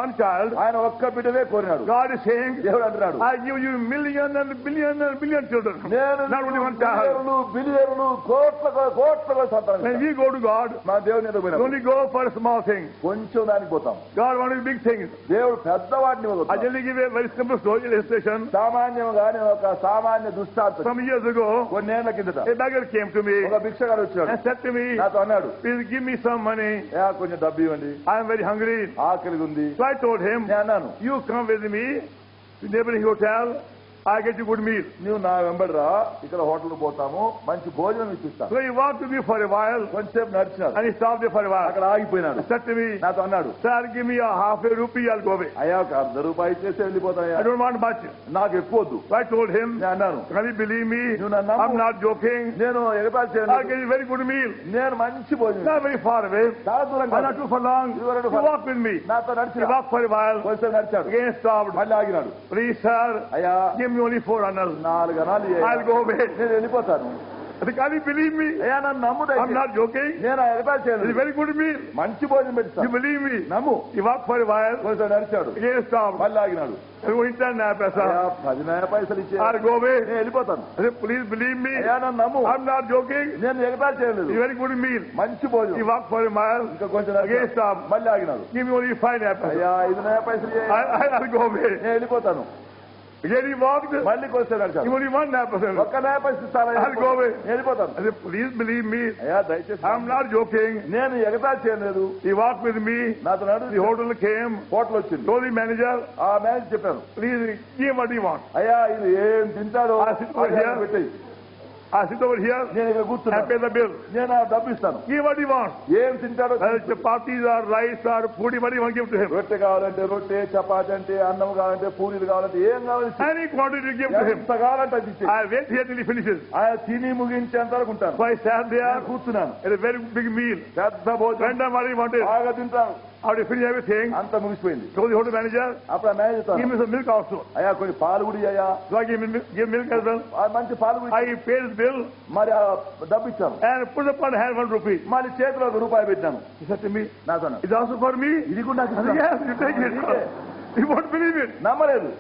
one child. ఆయన ఒక్క బిడ్డనే కోరినాడు. God is saying, దేవుడు అంటున్నాడు, I give you million and billion children. నేను Not only one child. బిలియన్లు కోట్ల సంతానం. When we go to God, మా దేవుని ఎదుగు we only go for small things. కొంచెం దానికి పోతాం. God wants big things. దేవుడు పెద్దవాటిని I వదులుతాడు. just give a very simple story illustration. సామాన్యంగానే ఒక సామాన్య దృష్టాంతం. Some years ago, కొన్నేళ్ల కిందట a beggar came to me ఒక భిక్షగాడు వచ్చాడు. and said to me, నాతో అన్నాడు, please give me some money. కొంచెం డబ్బు ఇవ్వండి, I am very hungry. ఆకలిగా ఉంది. So I told him, నేను అన్నాను, you come with me to neighboring hotel. I get you good meal. నువ్వు నా వెంబడి రా, ఇక్కడ హోటల్ పోతాము, మంచి భోజనం ఇప్పిస్తాను. So he walked with me for a while కొంచెంసేపు నడిచినాడు. and he stopped there for a while. అక్కడ ఆగిపోయినాడు. He said to me, నాతో అన్నాడు, sir, give me a half a rupee, I'll go away. అయ్యా ఒక ₹1 ఇచ్చేసి వెళ్ళిపోతాయా, I don't want much. నాకు ఎక్కువ వద్దు. So I told him, నేను అన్నాను, can you believe me? నువ్వు నన్ను నమ్ము. I'm not joking. నేను ఎగతాళి I'll చేయను. get you very good meal. నేను మంచి భోజనం, Not very far away. చాలా దూరం I'm not కాదు. too for long. You are You too far. walk with me. నాతో He నడిచి walked for a while. కొంచెం నడిచాడు, Again stopped. మళ్ళీ ఆగినాడు. Please, sir, అయ్యా give me only 4 annas. 4 అనాలు ఇయ్యి. I'll go away. నేను వెళ్ళిపోతాను. Can you believe me? అయ్యా నన్ను నమ్ము I'm దయచేసి. not joking. నేను ఎగతాళి It's a చేయలేదు. very good meal. మంచి భోజనం You పెడతాను. believe me? నమ్ము. He walked for a while. కొంచెం నడిచాడు, Again stopped. మళ్ళీ ఆగినాడు. And we didn't అయ్యా paisa. 10 నయా పైసలు ఇచ్చే I'll go away. నేను వెళ్ళిపోతాను. I said, please believe me. అయ్యా నన్ను నమ్ము. I'm not joking. నేను ఎగతాళి చేయలేదు. It's a very good meal. మంచి He భోజనం. walked for a mile. ఇంకా కొంచెం Again నడిచాడు, stopped. మళ్ళీ ఆగినాడు. Give me only 5 paisa. అయ్యా 5 నయా పైసలు ఇయ్యి. I'll go away. నేను వెళ్ళిపోతాను. Again he walked. మళ్ళీ కొంచెం Give నడిచాడు. only 1 paisa. ఒక్క నయా పైసలు ఇస్తాను. I'll go away. నేను వెళ్ళిపోతాను. I said, please believe me. అయ్యా దయచేసి I'm not joking. నేను ఎగతాళి చేయలేదు. He walked with me. నాతో The నడు hotel came. హోటల్ వచ్చింది. Told the manager, ఆ మేనేజర్ చెప్పాను, please give him what he wants. అయ్యా ఇది ఏం తింటాడో ఆ సిద్ధం అయ్యా. పెట్టేయి. I sit over here నేను ఇక్కడ and కూర్చున్నాను. pay the bill. నేను ఆ డబ్బు ఇస్తాను. Give what he wants. ఏం తింటాడో Whether chapatis or rice or puri, what he wants, give to him. రొట్టె కావాలంటే రొట్టె, చపాతి అంటే అన్నం కావాలంటే పూరీలు కావాలంటే ఏం కావాలి Any quantity give to him. ఎంత కావాలంటే అది ఇచ్చేయి. I wait here till he finishes. ఆయన తిని ముగించేంత వరకు ఉంటాను. So I sat there నేను కూర్చున్నాను. at a very big meal. పెద్ద భోజనం Went down what he wanted. బాగా తింటాను. After he finished everything, అంత ముగిసిపోయింది. told the hotel manager, అప్పుడు ఆ మేనేజర్ give చెప్తాను, me some milk also. అయ్యా కొన్ని పాలు కూడా అయ్యా So I give milk as well. మంచి పాలు కూడా I paid his bill మరి ఆ డబ్బు ఇచ్చాను. and put upon hand 1 rupee. మళ్ళీ చేతిలో ₹1 పెట్టాను. He said to me, నాతో it's also for me? ఇది కూడా నాకు I said, ఇస్తాను. yes, you take it. He won't believe it. నమ్మలేదు.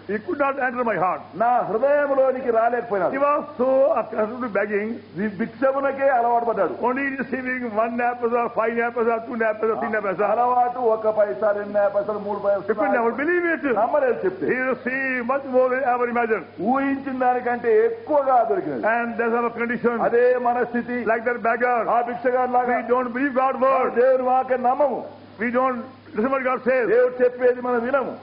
He could not enter my heart. నా హృదయంలోనికి He రాలేకపోయినాడు. was so accustomed to begging, ఈ భిక్షమునకే అలవాటు పడ్డాడు. only receiving 1 paisa, 5 paisa, 2 paisa, 3 paisa. అలవాటు 1 పైసా, 2 పైసలు, 3 He could పైసలు never believe it. నమ్మలేదు చెప్తే. He received much more than ever imagined. ఊహించిన దానికంటే ఎక్కువగా దొరికినది. And that's our condition. అదే మన స్థితి. Like that beggar. ఆ భిక్షగాడు లాగా We don't believe God's word. దేవుని వాక్యం నమ్మము. We don't listen what God says. దేవుడు చెప్పేది మనం వినము.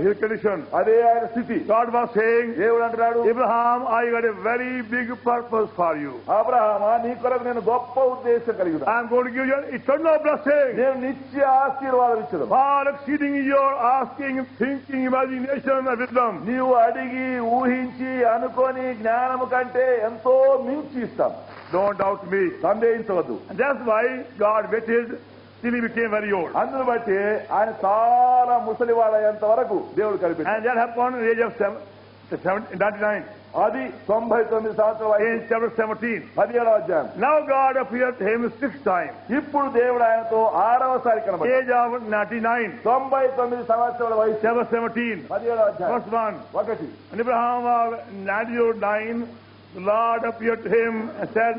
His condition. అదే ఆయన స్థితి. God was saying, దేవుడు అంటున్నాడు, Abraham, I got a very big purpose for you. అబ్రహామా నీ కొరకు నేను గొప్ప ఉద్దేశం కలిగి ఉన్నాను. I'm going to give you an eternal blessing. నేను నిత్య ఆశీర్వాదం ఇచ్చను. Far exceeding your asking, thinking, imagination, and wisdom. నీవు అడిగి ఊహించి అనుకొని జ్ఞానము కంటే ఎంతో మించి ఇస్తాం. Don't doubt me. సందేహించవద్దు. And that's why God waited till he became very old. అందును బట్టి ఆయన చాలా ముసలివాడయ్యేంత వరకు దేవుడు కనిపించాడు. And that happened at the age of 99. అది 99 సంవత్సరాల In వయసు. chapter 17. 17వ అధ్యాయం. Now God appeared to him 6th time. ఇప్పుడు దేవుడు ఆయనతో 6వసారి కనబడ్డాడు. Age of 99. 99 సంవత్సరాల వయసు. Chapter 17. 17వ అధ్యాయం. Verse 1. 1. When Abraham was 99, the Lord appeared to him and said,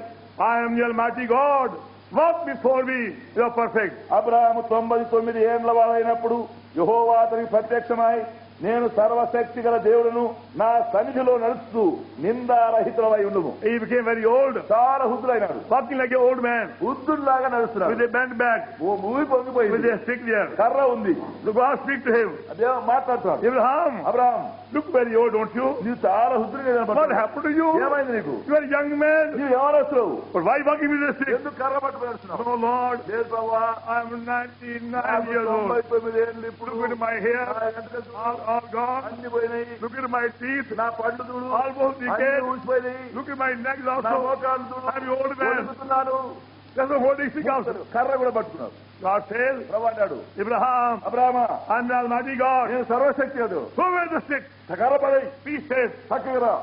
I am the Almighty God. Walk before me. You are perfect. Abraham 99 ఏండ్ల వాడైనప్పుడు యెహోవా అతనికి ప్రత్యక్షమై, నేను సర్వశక్తి గల దేవుడును, నా సన్నిధిలో నడుస్తూ నిందారహితులమై ఉండుము. He became very old, చాలా వృద్ధులైనాడు. walking like an old man, వృద్ధుల్లాగా నడుస్తున్నాడు. with a bent back, ఓ మూవి with పొంగిపోయింది. a stick there. కర్ర ఉంది. So God speak to him. దేవుడు మాట్లాడుతున్నాడు. Abraham, Abraham, look very old, don't you? నీవు చాలా వృద్ధులుగా What కనబడుతున్నావు. happened to you? ఏమైంది నీకు? You are a young man. నీవు ఎవరొస్తావు? But why walking with a stick? ఎందుకు కర్ర పట్టుకుని నడుస్తున్నావు? Oh Lord, లేదు ప్రభువా, I am 99 నాకు years old. 99 ఏళ్ళు ఇప్పుడు. Look at my hair, నా వెంట్రుకలు all gone. అన్ని పోయినాయి. Look at my teeth, నా పళ్ళు చూడు, almost అన్ని decayed. ఊసిపోయినాయి. Look at my neck నా also. మోకాలు చూడు, I'm an old man. వణుకుతున్నాను. That's a holding stick also. కర్ర కూడా పట్టుకున్నాడు. God says, ప్రభు అన్నాడు, Abraham, అబ్రాహ్మా, I'm the Almighty God. నేను సర్వశక్తి కాదు, Throw away the stick. కర్ర పడేయి. He says, చక్కగా రా.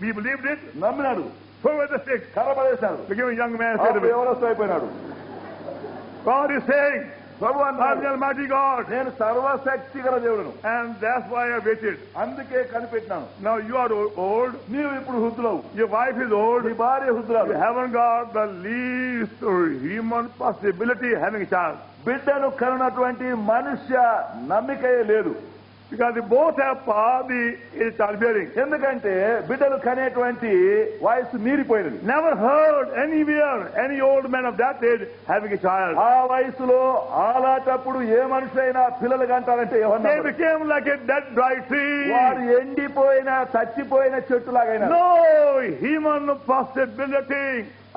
he believed it. నమ్మినాడు. Throw away the stick. కర్ర పడేసినాడు. Became a young man. Said అప్పుడు to ఎవరొస్తూ అయిపోయినాడు. God is saying, Prabhu I'm అన్నాడు, the Almighty God. నేను సర్వశక్తి గల దేవుడును, And that's why I waited. అందుకే కనిపెట్టినాను. Now you are old. నీవు ఇప్పుడు వృద్ధులవు, Your wife is old. నీ భార్య You వృద్ధురాలు. haven't got the least human possibility of having a child. బిడ్డను కనున్నటువంటి మనుష్య నమ్మికయే లేదు. Because they both have the childbearing. ఎందుకంటే బిడ్డలు కనేటువంటి వయసు మీరిపోయినది. Never heard anywhere any old man of that age having a child. ఆ వయసులో ఆలాటప్పుడు ఏ మనిషి అయినా పిల్లలు కంటారంటే They ఎవరు? became like a dead dry tree. వారు ఎండిపోయిన చచ్చిపోయిన చెట్టులాగైనా No human possibility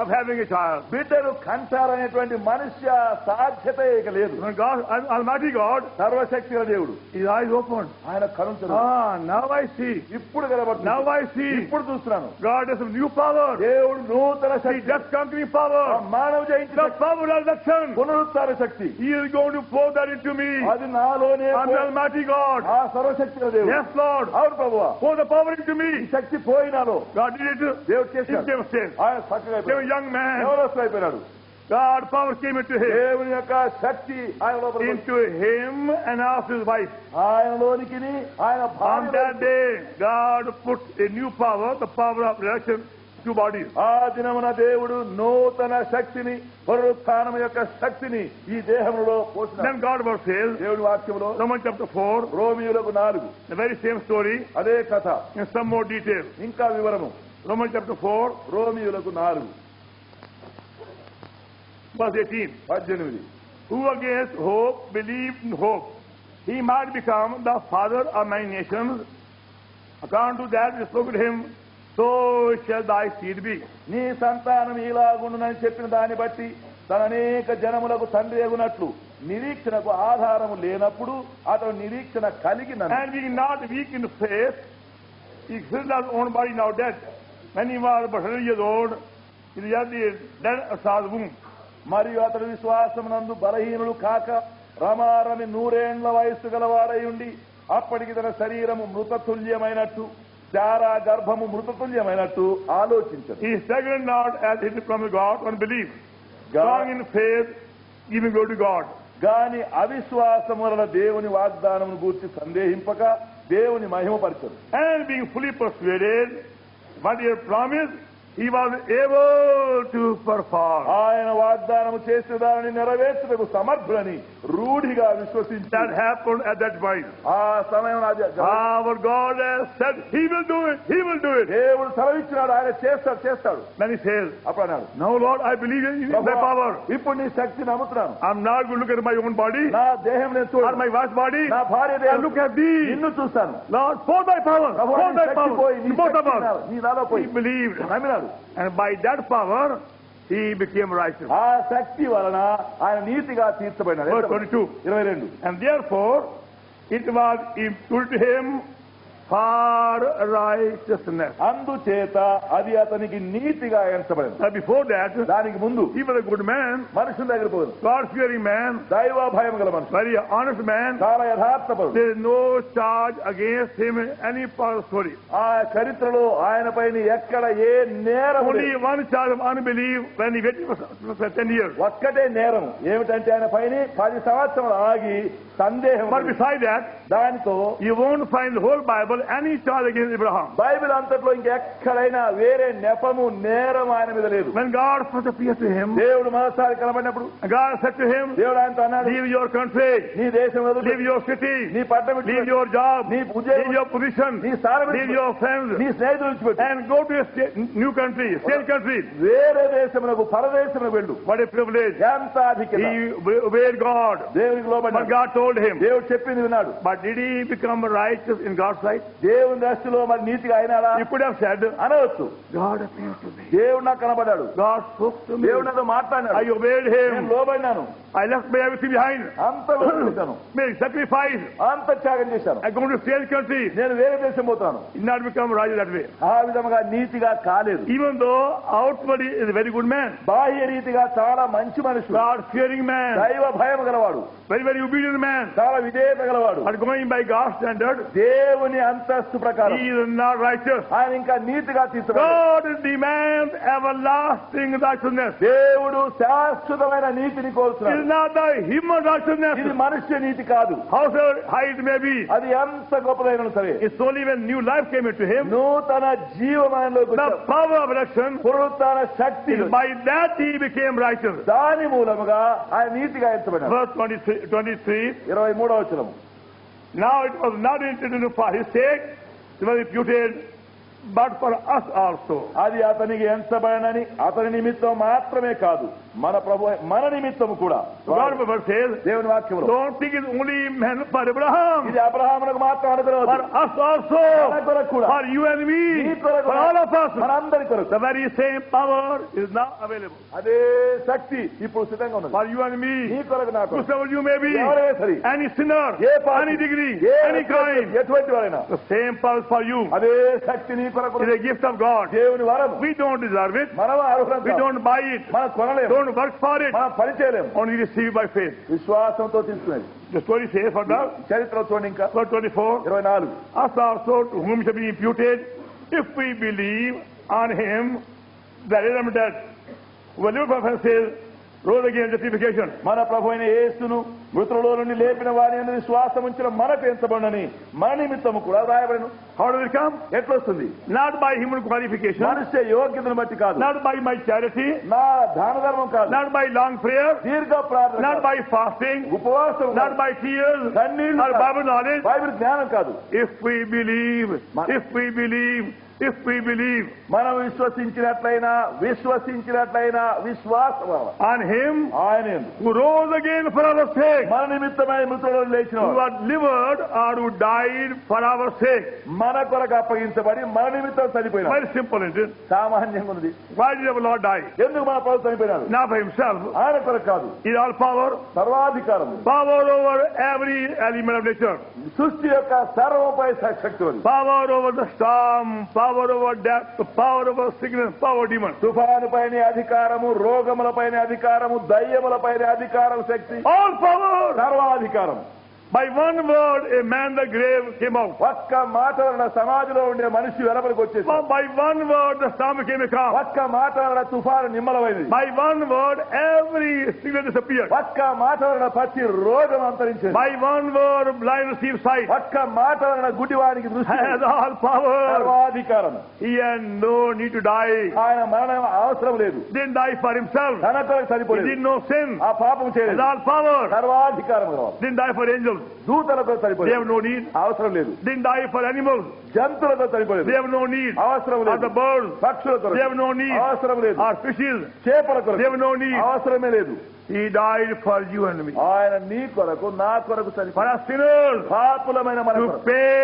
of having a child. బిడ్డను కంటారనేటువంటి మనుష్య సాధ్యత ఇక లేదు. When God, Almighty God, సర్వశక్తి గల దేవుడు, His eyes opened. ఆయన కనుంచడు. Now I see. ఇప్పుడు కనబడుతుంది. Now I see. ఇప్పుడు చూస్తున్నాను. God has a new power. దేవుడు నూతన The Shakti, death conquering power. మానవ జయించిన The power of resurrection. పునరుత్థాన శక్తి, He is going to pour that into me. అది నాలోనే I'm the Almighty God. ఆ సర్వశక్తి గల దేవుడు. Yes, Lord. అవును ప్రభువా, Pour the power into ఈ me. Shakti పోయినాలో God did it. దేవుడు He చేశాడు. became a saint. ఆయన చక్కగా He became a young man. ఎవరొస్తూ అయిపోయినాడు. God power came into him. దేవుని యొక్క శక్తి ఆయన లోపల Into him and asked his wife. ఆయనలోనికి ఆయన On that భార్య day, God put a new power, the power of resurrection, to bodies. ఆ దినమున దేవుడు నూతన శక్తిని, పునరుత్థానం యొక్క శక్తిని ఈ దేహంలో పోసినాడు. Then God was says, దేవుని వాక్యములో Romans chapter 4, రోమియోలకు 4 the very same story, అదే కథ, in some more detail. ఇంకా వివరము. Romans chapter 4, రోమియోలకు 4 verse 18. 18. Who against hope believed in hope, he might become the father of many nations. According to that, he spoke to him, so shall thy seed be. నీ సంతానం ఇలాగుండునని చెప్పిన దాన్ని బట్టి తన అనేక జనములకు తండ్రి అగునట్లు నిరీక్షణకు ఆధారము లేనప్పుడు అతను నిరీక్షణ కలిగిన And being not weak in faith, he considered his own body now dead. When he was but 100 years old, he was dead of Sarah's womb. మరియు అతడు విశ్వాసమునందు బలహీనుడు కాక రమారమి 100 ఏండ్ల వయస్సు గలవాడై ఉండి అప్పటికి తన శరీరము మృతతుల్యమైనట్టు, చారా గర్భము మృతతుల్యమైనట్టు ఆలోచించదు. He staggered not as he from God on belief, strong in faith, giving glory to God. గాని అవిశ్వాసము వలన దేవుని వాగ్దానమును గూర్చి సందేహింపక దేవుని మహిమపరచదు. And being fully persuaded what he had promised, he was able to perform. ఆయన వాగ్దానము చేసిన దానిని నెరవేర్చుటకు సమర్థులని రూఢిగా విశ్వసించి That happened at that point. ఆ సమయం Our God has said he will do it, he will do it. దేవుడు సెలవిచ్చినాడు, ఆయన చేస్తాడు. Then he says, అప్పుడు అన్నాడు, now Lord, I believe in thy power. ఇప్పుడు నీ శక్తి నమ్ముతున్నాను. I'm not going to look at my own body నా దేహం నేను or చూడను, my wife's body. నా భార్య I దేహం look at thee. నిన్ను చూస్తాను. Lord, pour thy power, ప్రభువా, pour నీ thy శక్తి power. పోయి, నీ Both of శక్తి us. నీ నాలో పోయి He believed. నమ్మినాడు. And by that power, he became righteous. ఆ శక్తి వలన ఆయన నీతిగా తీర్చబడినాడు. Verse 22. 22. And therefore, it was imputed to him for righteousness. అందుచేత అది అతనికి నీతిగా ఎంచబడింది. Now before that, దానికి ముందు he was a good man, మనుషుల దగ్గర పోదు, God-fearing man, దైవ భయం గల మనుషులు, very honest man. చాలా యథార్థపరుడు. There is no charge against him in any part of the story. ఆ చరిత్రలో ఆయన పైన ఎక్కడ ఏ నేరం Only one charge of unbelief when he waited for 10 years. ఒక్కటే నేరం ఏమిటంటే ఆయన పైన 10 సంవత్సరాలు ఆగి సందేహం. But besides that, దానితో you won't find the whole Bible any charge against Abraham. Bible అంతట్లో ఇంకెక్కడైనా వేరే నెపము నేరం ఆయన మీద లేదు. When God first appeared to him, దేవుడు మొదటిసారి కనబడినప్పుడు God said to him, దేవుడు ఆయనతో అన్నాడు, leave your country, నీ దేశం వదిలి, leave your city, నీ పట్టణం విడిచిపెట్టు, leave your job, నీ leave ఉద్యోగం, your position, నీ స్థానం leave విడిచిపెట్టు, your friends, నీ స్నేహితులు విడిచిపెట్టు, and go to a new country, strange country. వేరే దేశమునకు పరదేశమునకు వెళ్ళు. What a privilege. ఎంత అధిక్యత. He obeyed God. దేవునికి But లోబడ్డాడు. God told him. దేవుడు చెప్పింది విన్నాడు. But did he become righteous in God's sight? దేవుని దృష్టిలో మరి నీతిగా అయినాడా? He could have said, అనవచ్చు. God appeared to me. దేవుడు నాకు కనబడ్డాడు, God spoke to me. దేవుడు నాతో మాట్లాడినాడు, I obeyed నేను him. లోబడినాను, I left my everything behind. అంత వదిలిపెట్టాను, Made sacrifice. అంత త్యాగం చేశాను, I go to strange country. నేను వేరే దేశం పోతాను. He did not become righteous that way. ఆ విధముగా నీతిగా కాలేదు. Even though outwardly is a very good man, బాహ్య రీతిగా చాలా మంచి మనుషుడు, God-fearing man, దైవ భయం గలవాడు, very, very obedient man, చాలా విధేయత గలవాడు, but going by God's standard, దేవుని అంతస్తు ప్రకారం he is not righteous. ఆయన ఇంకా నీతిగా తీర్చబడ్డాడు. God demands everlasting righteousness. దేవుడు శాశ్వతమైన నీతిని It is కోరుతున్నాడు. not the human ఇది righteousness, మనుష్య నీతి కాదు. however high it may be. అది ఎంత గొప్పదైనా సరే, It's only when new life came into him, నూతన జీవమానంలోకి the వచ్చాడు. power of election, పునరుత్థాన శక్తి, by that he became righteous. దాని మూలముగా ఆయన నీతిగా ఎంచబడ్డాడు. Verse 23. 23వ వచనం. Now it was not intended for his sake, it was imputed, but for us also. అది అతనికి ఎంచబడనని అతని నిమిత్తం మాత్రమే కాదు, మన ప్రభు మన నిమిత్తము కూడా God says, దేవుని వాక్యములో don't think it's only meant for Abraham. ఇది అబ్రహామునకు మాత్రం అనుగ్రహం For us also. మన కొరకు కూడా For you and me. నీ కొరకు For all of us. మనందరి కొరకు The very same power is now available. అదే శక్తి ఇప్పుడు సిద్ధంగా ఉన్నది For you and నీ me. కొరకు నాకు Whosoever you may be. ఎవరైనా సరే Any sinner. ఏ పాపి, Any degree. ఏ Any kind. ఎటువంటి వారైనా The same power is for you. అదే శక్తి నీ కొరకు It is a gift of God. దేవుని వరం We don't deserve it. మనం అర్హులం We కాదు. don't buy it. మనం కొనలేము Don't work for it. మనం పని చేయలేము Only receive by faith. విశ్వాసంతో తీసుకునేది The story says for that, చరిత్ర చూడండి ఇంకా verse 24, 24 us also to whom shall be imputed, if we believe on him that is dead, who will live by faith says, rose again justification. మన ప్రభు అయిన యేసును మృతులలో నుండి లేపిన వారి యందు విశ్వాసం ఉంచిన మనకు ఎంచబడినని మన నిమిత్తము కూడా రాయబడను. How does it come? ఎట్లొస్తుంది? Not by human qualification, మనుష్య యోగ్యతను బట్టి కాదు, not by my charity, నా దాన ధర్మం కాదు, not by long prayer, దీర్ఘ ప్రార్థన not కాదు, by fasting, ఉపవాసం not కాదు, by tears, కన్నీళ్లు or కాదు, Bible knowledge. బైబిల్ జ్ఞానం కాదు. If we believe, if we believe, if we believe మనం విశ్వసించినట్లయినా విశ్వాసం on him ఆయన యందు who rose again for our sake, మన నిమిత్తమై మృతులలో లేచిన who had lived or who died for our sake. మన కొరకు అప్పగించబడి మన నిమిత్తం చనిపోయినాడు. Very simple, isn't it? సామాన్యంగా ఉన్నది. Why did our Lord die? ఎందుకు మన ప్రభు చనిపోయినాడు? Not for himself. ఆయన కొరకు కాదు, He is all power, సర్వాధికారం, power over every element of nature, సృష్టి యొక్క సర్వపై శక్తి ఉంది. power over the storm, power over death, power over sickness, power demon. తుఫానుపైన అధికారము, రోగములపైన అధికారము, దయ్యములపైన అధికారం, శక్తి, All power. సర్వాధికారం. By one word, a man the grave came out. ఒక్క మాట వలన సమాజంలో ఉండే మనిషి వెలుపలికి వచ్చేసి, By one word, the storm became a calm. ఒక్క మాట వలన తుఫాను నిమ్మలమైంది, By one word, every sickness disappeared. ఒక్క మాట వలన ప్రతి రోగం అంతరించింది, By one word, blind received sight. ఒక్క మాట వలన గుడ్డివానికి దృష్టి, Has all power. సర్వాధికారం. He had no need to die. ఆయన మరణం అవసరం లేదు, Didn't die for himself. తన కొరకు He చనిపోలేదు, did no sin. ఆ పాపం Has చేయలేదు, all power. సర్వాధికారం గలవాడు. Didn't die for angels. దూతలతో They చనిపోలేదు, have no need. అవసరం లేదు. Didn't die for animals. జంతువులతో చనిపోలేదు, They have no need. అవసరం Or లేదు. the birds. పక్షుల They కొరకు have no need. అవసరం లేదు, Or fishes. చేపల They కొరకు have no need. అవసరమే లేదు. He died for you and me. ఆయన నీ కొరకు నా కొరకు For చనిపోయాడు. us sinners. పాపులమైన మన To కొరకు, pay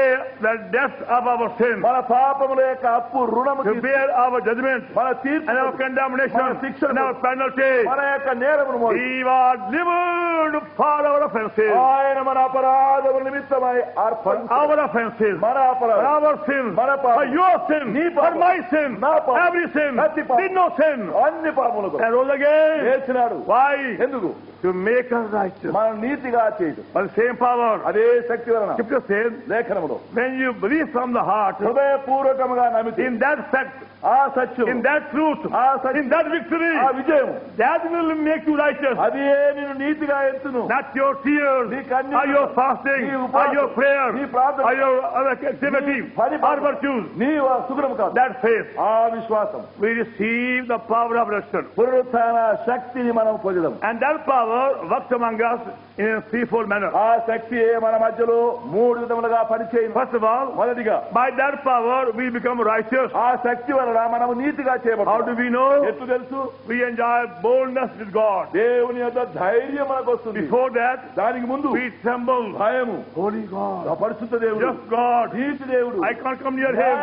the debt of our sin. మన పాపముల యొక్క అప్పు రుణము To తీర్చి, bear our judgment. మన తీర్పు, And our condemnation. మన శిక్షను, And our penalty. మన యొక్క నేరమును మోసి, He was delivered for our offenses. ఆయన మన అపరాధముల నిమిత్తమై For అర్పణ, our offenses. మన For అపరాధం, our sin. మన పాపం, For your sin. నీ For పాపం, my sin. నా పాపం, Every sin. ప్రతి పాపం, Did no sin. అన్ని పాపములకు And rose again. లేచినాడు. Why? ఎందుకు? To make us righteous. మన నీతిగా చేయడం. By the same power. అదే శక్తి వలన Scripture says, లేఖనములో when you believe from the heart, హృదయపూర్వకముగా నమ్మితే, in that fact, ఆ సత్యం, in that truth, ఆ సత్యం, in that victory, ఆ విజయం, that will make you righteous. అదే నేను నీతిగా ఎత్తును. Not your tears, నీ కన్నీళ్లు, or your fasting, నీ or ఉపవాసం, your prayer, నీ ప్రార్థన, or your other activity, పని or virtues. నీ సుగుణము కాదు, That faith, ఆ విశ్వాసం. we receive the power of resurrection. పునరుత్థాన శక్తిని మనం పొందుదాం. And that power works among us in a threefold manner. ఆ శక్తి మన మధ్యలో మూడు విధములుగా పనిచేయను. First of all, మొదటిగా, by that power we become righteous. ఆ శక్తి వలన మనం నీతిగా How do చేయబడతాం. we know? ఎట్లు తెలుసు? We enjoy boldness with God. దేవుని యొక్క ధైర్యం మనకు వస్తుంది. Before that, దానికి ముందు we tremble. భయము. Holy God, పరిశుద్ధ దేవుడు, just God. నీతి దేవుడు, I can't come near Him.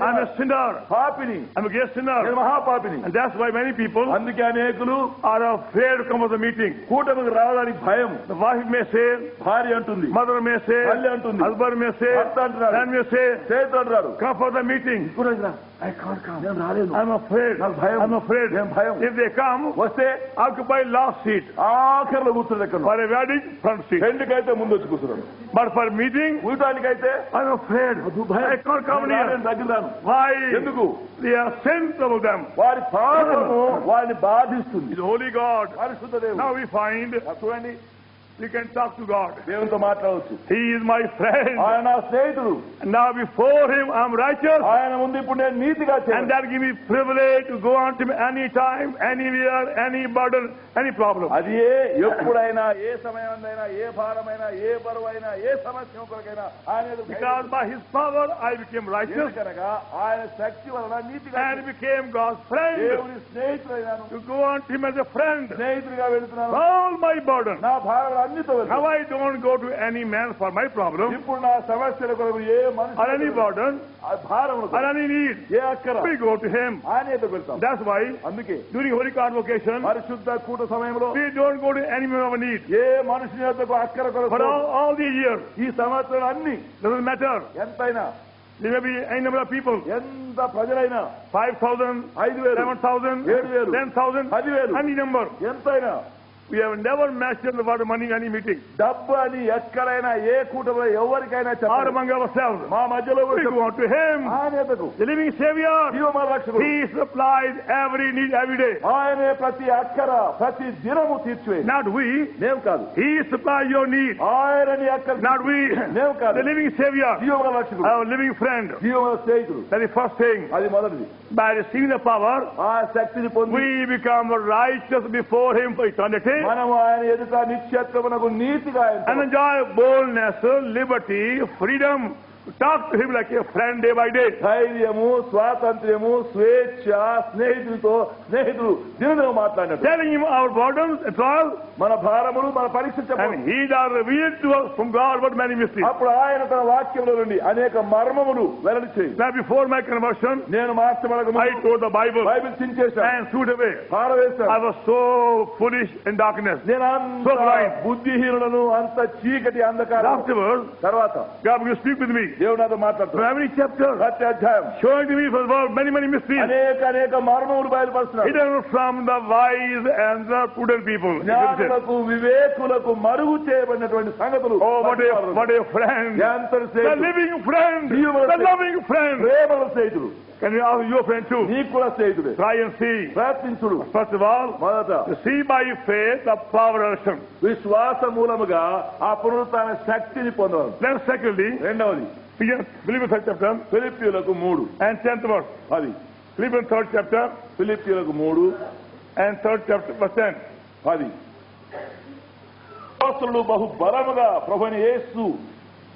I'm a sinner. పాపిని, I'm a great నేను sinner. మహాపాపిని. And that's why many people అందుకే అనేకులు are afraid to come to the meeting. కూటమికి రావడానికి భయం. The wife may say, భార్య అంటుంది, mother may say, తల్లి అంటుంది, husband may say, భర్త అంటున్నాడు, friend may say, చేతులు అంటున్నారు, come for the meeting. I can't come, నేను రాలేను, I'm afraid. నాకు భయం, I'm afraid. నేను భయం. If they come, వస్తే occupy last seat. ఆఖరిలో కూర్చుని ఎక్కడ For a wedding, front seat. పెళ్లికైతే ముందు వచ్చి కూర్చున్నాడు, But for meeting, కూటానికైతే I'm afraid. I can't come near. దగ్గర రాను. Why? ఎందుకు? They are sins about them. వారి పాపము వారిని బాధిస్తుంది. It's holy God. పరిశుద్ధ దేవుడు. Now we find చూడండి, we can talk to God. దేవునితో మాట్లాడవచ్చు. He is my friend. ఆయన నా స్నేహితుడు. And now before Him I'm righteous. ఆయన ముందు ఇప్పుడు నేను నీతిగా And చేయాలి. that gives me privilege to go on to Him any time, anywhere, any burden, any problem. అది ఎప్పుడైనా ఏ సమయమైనా ఏ భారమైనా ఏ బరువైనా ఏ సమస్య కొరకైనా ఆయన ఎదురు Because by His power I became righteous కనుక ఆయన శక్తి వలన నీతిగా and became God's friend. దేవుని స్నేహితుడైనాను. To go on to Him as a friend. స్నేహితుడిగా వెళ్తున్నాను. All my burden. నా భారాలు అన్నితో Now వెళ్తాను. I don't go to any man for my problem ఇప్పుడు నా సమస్యల కొరకు ఏ or any మనిషి burden భారములు or any need. ఏ అక్కర We go to Him. ఆయన ఎదురు వెళ్తాం. That's why అందుకే during Holy Convocation పరిశుద్ధ కూట సమయంలో we don't go to any man of need. ఏ మనుషుని యొద్దకు అక్కర For కొరకు all these years, ఈ సంవత్సరం అన్ని doesn't matter. ఎంతైనా There may be any number of people, ఎంత ప్రజలైనా 5,000, 5,000 7,000, 7,000, 10,000, 10,000, any number. ఎంతైనా We have never mentioned the word money in any meeting డబ్బు అని ఎక్కడైనా ఏ కూటమిలో ఎవరికైనా or చెప్పాలి. among ourselves. మా మధ్యలో We go on to Him, ఆయన ఎదుగు the living Savior. జీవమాన రక్షకుడు. He supplies every need every day. ఆయనే ప్రతి అక్కర ప్రతి దినము తీర్చివేయి. Not we. నేను కాదు. He supplies your need. ఆయనని అక్కర Not we. నేను కాదు. The living Savior, జీవమాన రక్షకుడు. our living friend. జీవమాన స్నేహితుడు. That is the first thing. అది మొదటిది. By receiving the power, ఆ శక్తిని పొంది we become righteous before Him for eternity మనము ఆయన ఎదుట నిత్యత్వమునకు నీతిగా and ఎంచుతాము. enjoy boldness, liberty, freedom to talk to Him like a friend day by day. ధైర్యము స్వాతంత్ర్యము స్వేచ్ఛ స్నేహితుడు దినదిన మాట్లాడినట్టు Telling Him our burdens and all, మన భారములు మన పరీక్ష and చెప్పండి. He does reveal to us from God what many mysteries. అప్పుడు ఆయన తన వాక్యంలో నుండి అనేక మర్మములు వెల్లడి చేయి. Now before my conversion, నేను మార్చబడక I tore the Bible Bible చించేశాను, and threw it away. పారవేశాను. I was so foolish in darkness. నేను So అంత blind. బుద్ధిహీనులను అంత చీకటి అంధకారం. Afterwards, తర్వాత God will speak with me. దేవుడు నాతో From మాట్లాడుతున్నాడు. every chapter, ప్రతి అధ్యాయం showing to me for the world many mysteries. అనేక మర్మములు బయలుపరుస్తున్నాడు. Hidden from the wise and the prudent people. జ్ఞానులకు వివేకులకు మరుగు చేయబడినటువంటి సంగతులు. Oh, what a friend. ఎంత The స్నేహితుడు. living friend. The loving friend. ప్రేమల స్నేహితుడు. Can you ask your friend too? నీకు కూడా స్నేహితుడే. Try and see. ప్రయత్నించుడు. First of all, మొదట to see by faith the power of action. విశ్వాస మూలముగా ఆ పునరుత్థాన శక్తిని పొందవాలి. Then secondly, రెండవది Philippians 3rd chapter ఫిలిప్పీయులకు 3 and 10th verse. అది Philippians 3rd chapter ఫిలిప్పీయులకు 3 and 3rd chapter verse 10. అది అపోస్తలులు బహు బలముగా ప్రభువైన యేసు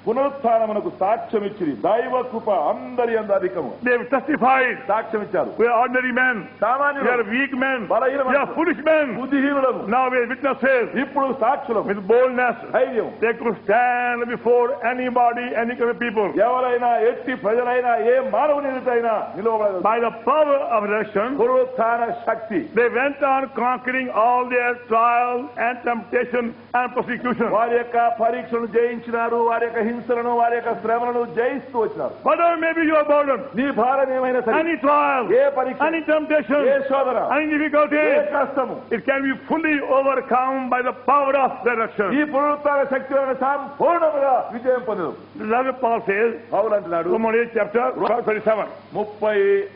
పునరుత్థానమునకు సాక్ష్యం ఇచ్చిరి. దైవ కృప అందరి యందు అధికము. They have testified. సాక్ష్యం ఇచ్చారు. We are ordinary men. We సామాన్యులు, are weak men. బలహీన We are foolish men. బుద్ధిహీనులను, Now we are witnesses ఇప్పుడు సాక్షులం with boldness. ధైర్యం. They could stand before anybody, any kind of people. ఎవరైనా ఎట్టి ప్రజలైనా ఏ మానవుని ఎదుటైనా నిలవబడగలరు. By the power of resurrection, పునరుత్థాన శక్తి they went on conquering all their trials and temptation and persecution. వారి యొక్క పరీక్షలను జయించినారు. వారి యొక్క హింసలను వారి యొక్క శ్రమలను జయిస్తూ వచ్చినారు. Whatever may be your burden, నీ భారం ఏమైనా సరే, any trial, ఏ పరీక్ష, any temptation, ఏ శోధన, any difficulty, ఏ కష్టము, it can be fully overcome by the power of resurrection. ఈ పునరుత్థాన శక్తి వలన సంపూర్ణంగా విజయం పొందదు. That's what Paul says, పౌలు అంటున్నాడు Romans 8 chapter, verse 37. 38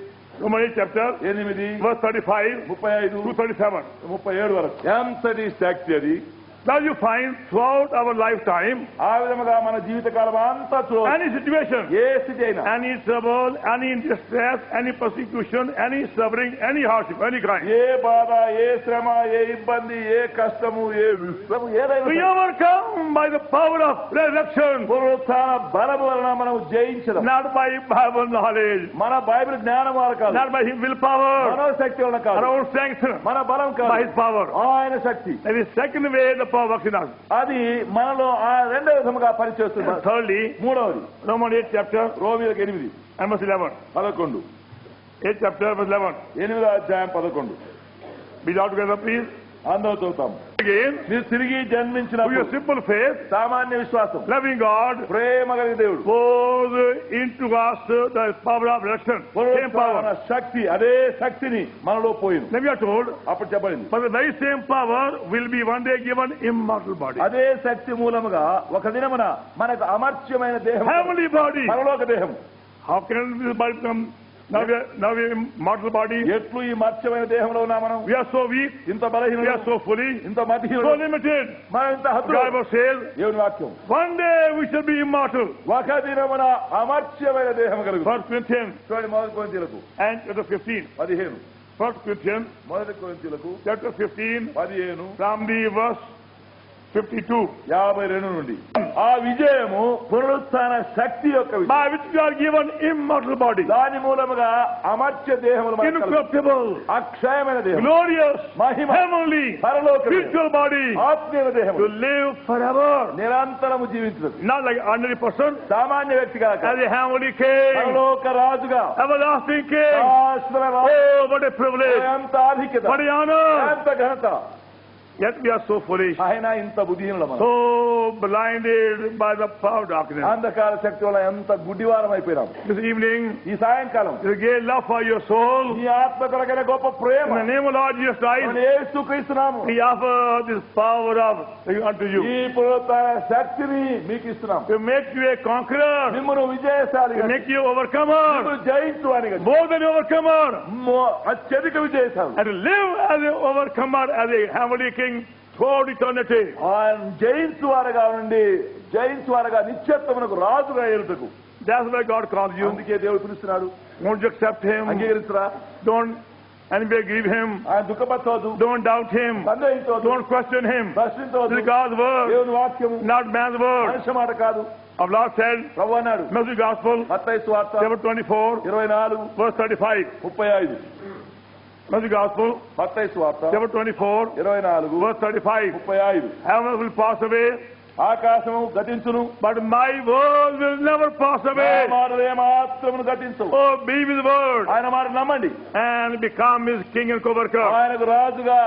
Romans 8 chapter, verse 35 35 to 37. 37 వరకు ఎంతటి శక్తి అది. Now you find throughout our lifetime, ఆ విధముగా మన జీవితకాలం అంతా చూడాలి. any situation, ఏ స్థితి అయినా, any trouble, any distress, any persecution, any suffering, any hardship, any kind, ఏ బాధ, ఏ శ్రమ, ఏ ఇబ్బంది, ఏ కష్టము, ఏ విశ్రమ ఏదైనా we సరే, overcome by the power of resurrection, పునరుత్థాన బలము వలన మనం జయించడం. not by Bible knowledge, మన బైబిల్ జ్ఞానం వల్ల కాదు, not by his willpower, మనోశక్తి వలన కాదు, our own strength, మన బలం by కాదు, his power. ఆయన శక్తి. That is second way the power works in us. అది మనలో ఆ రెండవ విధముగా పనిచేస్తుంది. And thirdly, మూడవది Romans 8 chapter రోమీయులకు 8 and verse 11. 11 8 chapter verse 11. 8వ అధ్యాయం 11 Be all together, please. అందరూ చూద్దాం. Again, మీరు తిరిగి with జన్మించినప్పుడు your simple faith, సామాన్య విశ్వాసం, loving God, ప్రేమ కలిగిన దేవుడు pours into us the power of resurrection. Same పునరుత్థాన power. శక్తి, అదే శక్తిని మనలో పోయింది. Then we are told, అప్పుడు చెప్పండి, but the very same power will be one day given immortal body. అదే శక్తి మూలముగా ఒక దినమున మనకు అమర్త్యమైన దేహం, Heavenly body. పరలోక దేహం. How can this body become Now we are in mortal body. ఎట్లు ఈ మత్స్యమైన దేహంలో ఉన్నా మనం We are so weak. ఇంత We బలహీనులు are so foolish. ఇంత So మతిహీనులు limited. మనం ఇంత హద్దు Bible says, దేవుని వాక్యం one day we shall be immortal. ఒక దినమున అమర్త్యమైన దేహం కలుగు 1 Corinthians చూడండి మొదటి కొరింథీయులకు and chapter 15. 15 1 Corinthians మొదటి కొరింథీయులకు chapter 15 15 from the verse 52. 52 నుండి ఆ విజయము పునరుత్థాన శక్తి యొక్క విజయం. By which we are given immortal body. దాని మూలముగా అమర్త్య దేహములు మనకు కలుగు. Incorruptible. అక్షయమైన దేహం Glorious. మహిమ Heavenly. పరలోక దేహం, Spiritual body. ఆత్మీయ దేహం To live forever. నిరంతరము జీవించదు. Not like an ordinary person. సామాన్య వ్యక్తిగా కాదు. As a heavenly king. పరలోక రాజుగా Everlasting king. శాశ్వత రాజు. Oh, what a privilege. ఎంత ఆధిక్యత, What a honor. ఎంత ఘనత. Yet we are so foolish. ఆయన ఇంత బుద్ధిహీనులం మనం. So blinded by the power of darkness. అంధకార శక్తి వల్ల ఎంత గుడ్డివారం అయిపోయినాం. This evening, ఈ సాయంకాలం you gave love for your soul. ఈ ఆత్మ కొరకైన గొప్ప ప్రేమ In the name of Lord Jesus మన Christ, యేసుక్రీస్తు నామమున we offer this power of unto ఈ you. పునరుత్థాన శక్తిని మీకు ఇస్తున్నాం. To make you a conqueror. మిమ్మల్ని విజయశాలిగా, To make you overcomer. మిమ్మల్ని జయించువానిగా, More than overcomer. అత్యధిక విజయశాలి. And to live as an overcomer, as a heavenly king throughout eternity. ఆయన జయించువారుగా ఉండి జయించువారుగా నిత్యత్వమునకు రాజుగా ఏలుటకు. That's why God calls you. అందుకే దేవుడు పిలుస్తున్నాడు. Won't you accept him? అంగీకరిస్తురా? Don't envy grieve him. ఆయన దుఃఖపరచవద్దు, Don't doubt him. సందేహించవద్దు, Don't question him. This ప్రశ్నించవద్దు. is God's word, దేవుని వాక్యము not man's word. మనుష్య మాట కాదు. Our Lord said, ప్రభు అన్నాడు Matthew Gospel, మత్తయి సువార్త chapter 24, 24 verse 35. 35. Matthew Gospel, మత్తయి సువార్త chapter 24, 24 verse 35. 35. Heaven will pass away, ఆకాశము గతించును, but my word will never pass నా away. మాటలు ఏమాత్రమును గతించవు. Oh, believe his word ఆయన మాట నమ్మండి, and become his king and co-worker ఆయనకు రాజుగా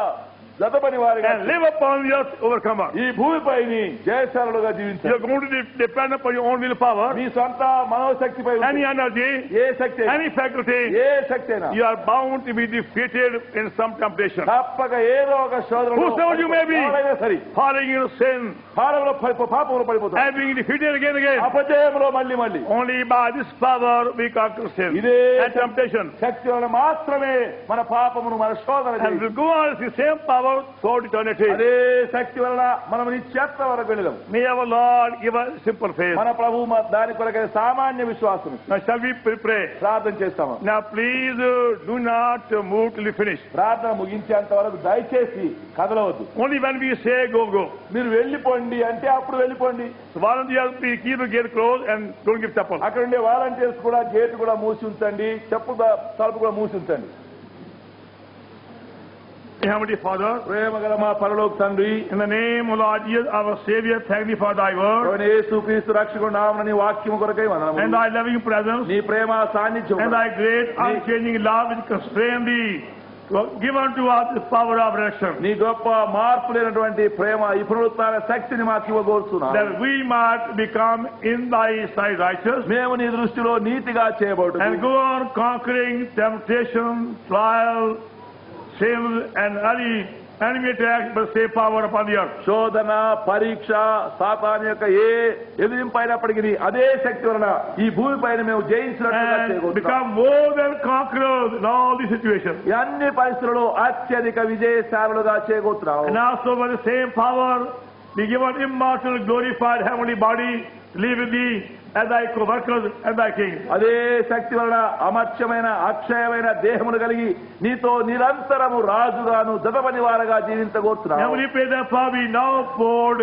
జతపని వారిగా and live upon the earth overcomer. ఈ భూమిపైని జయశాలుగా You're జీవించాలి. going to depend upon your own willpower, మీ సొంత మనోశక్తిపై ఉంటుంది. any energy, ఏ శక్తి అయినా, any faculty. ఏ శక్తి అయినా You are bound to be defeated in some temptation. తప్పక ఏదో ఒక Whosoever you may be. శోధనలో సరి Falling in sin పాపంలో పడిపోతాం. and being defeated again and again. అపజయంలో మళ్ళీ Only by this power we conquer sin ఇదే and temptation. శక్తి వల్ల మాత్రమే మన పాపమును మన శోధన And చేయి. we'll go on with the same power throughout eternity. అదే శక్తి వల్ల మనం నిత్యత్వం వరకు వెళ్ళాం. May our Lord give us simple faith. మన ప్రభు దాని కొరకై సామాన్య విశ్వాసం Now shall we pray? ప్రార్థన చేస్తాము. Now please do not move till you finish. ప్రార్థన ముగించేంత వరకు దయచేసి కదలవద్దు. Only when we say go, go. మీరు వెళ్ళిపోండి అంటే అప్పుడు వెళ్ళిపోండి. So volunteers, please keep the gate closed and don't give chapel. అక్కడ ఉండే వాలంటీర్స్ కూడా గేట్ కూడా మూసి ఉంచండి, తలుపు కూడా మూసి ఉంచండి. Heavenly Father, ప్రేమ గల మా పరలోక తండ్రి, in the name of Lord Jesus, our Savior, thank thee for thy word యేసుక్రీస్తు రక్షకుడు నామమున నీ వాక్యము కొరకై and వందనములు. thy loving presence నీ ప్రేమ సాన్నిధ్యం and thy great unchanging love which constrain thee to give unto us the power of resurrection, నీ గొప్ప మార్పు లేనటువంటి ప్రేమ ఈ పునరుత్థాన శక్తిని మాకు ఇవ్వగోరుతున్నాను. that we might become in thy sight righteous మేము నీ దృష్టిలో నీతిగా and చేయబడుతున్నాము. go on conquering temptation, trial, sin and any enemy attack, but save power upon the earth. శోధన, పరీక్ష, సాతాను యొక్క ఏ ఎదిరింపైనప్పటికీ అదే శక్తి వలన ఈ భూమిపైన మేము జయించినట్లుగా And చేయగలుగుతాం. become more than conquerors in all these situations. ఈ అన్ని పరిస్థితులలో అత్యధిక విజయశాలులుగా చేయగలుగుతున్నాం. And also by the same power, be given immortal, glorified heavenly body, live with thee as thy co-workers and thy king. అదే శక్తి వలన అమర్త్యమైన అక్షయమైన దేహమును కలిగి నీతో నిరంతరము రాజుగాను జతపని వారుగా జీవించగోరుతున్నాం. Heavenly pray therefore be now poured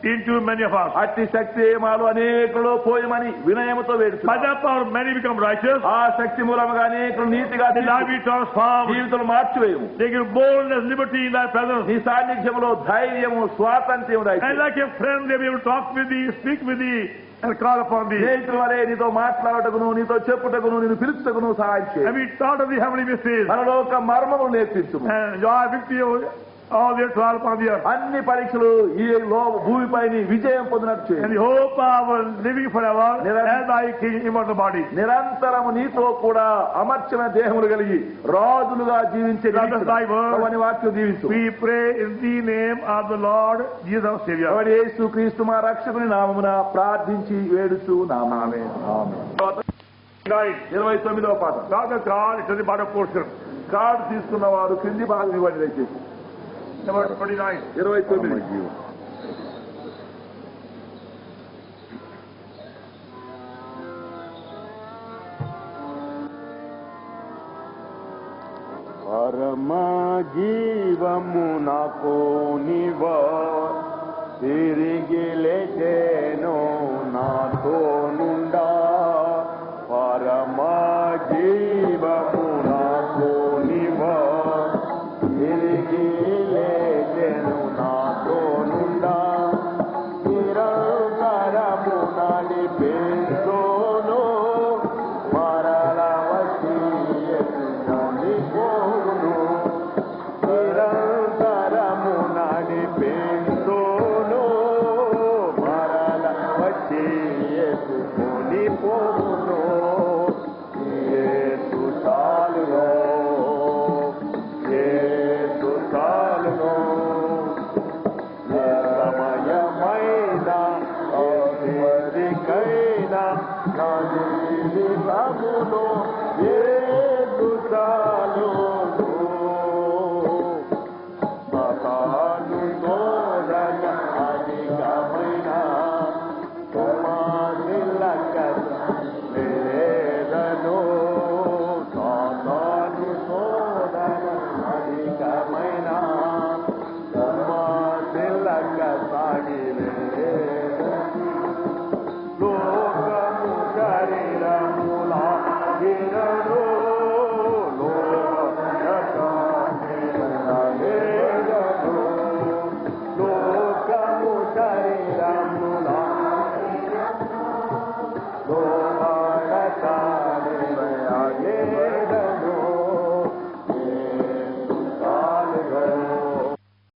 into many of us. అట్టి శక్తి ఏమాలు అనేకులలో పోయమని వినయముతో By వేడుతున్నాం. that power many become righteous, ఆ శక్తి మూలముగా అనేకులు నీతిగా the life be transformed, జీవితంలో మార్చివేయము. they give boldness, liberty in thy presence. నీ సాన్నిధ్యములో ధైర్యము, స్వాతంత్ర్యం And like a friend they will talk with thee, speak with thee and call upon thee. స్నేహితుల వలె నీతో మాట్లాడటకును, నీతో చెప్పుటకును, నిన్ను పిలుచుటకును సహాయం చేయి. And we taught of the heavenly mysteries మనలో ఒక మర్మము నేర్పించుము. and enjoy victory over all their trial upon the earth. అన్ని పరీక్షలు ఈ భూమిపైన విజయం పొందినట్టు And చేయి. the hope of living forever as thy king immortal body. నిరంతరము నీతో కూడా అమర్చిన దేహములు కలిగి రాజులుగా జీవించే That is thy word. ప్రభుని వాక్యం దీవించు. We pray in the name of the Lord Jesus our Savior. కాబట్టి యేసుక్రీస్తు మా రక్షకుని నామమున ప్రార్థించి వేడుచు నామమే. ఆమేన్. 29వ పాఠం. కాగా card it the bottom portion. Card తీసుకున్న వారు క్రింది భాగం ఇవ్వండి దయచేసి. నెంబర్ 29. 29. పరమ జీవము నాకు నీవా తిరిగి లేచెను నాతో నుండా. పరమ జీవము నాకు నీవా తిరిగి లేచెను నాతో నుండా. నిరంతరము నడిపేసోను మరల వచ్చి పోను. నిరంతరము నడిపేసోను మరల వచ్చి ఎత్తుకొని పోను. యేసు చాలును, యేసు చాలును. సమయమైన ఎవరికైనా నా జీవితములో యేసు చాలును. సాతాను శోధన అధికమైన సమాధిలక లేదను. సాతాను శోధన అధికమైన సమాధిలక సాగిలేదను. లోకము శరీరములా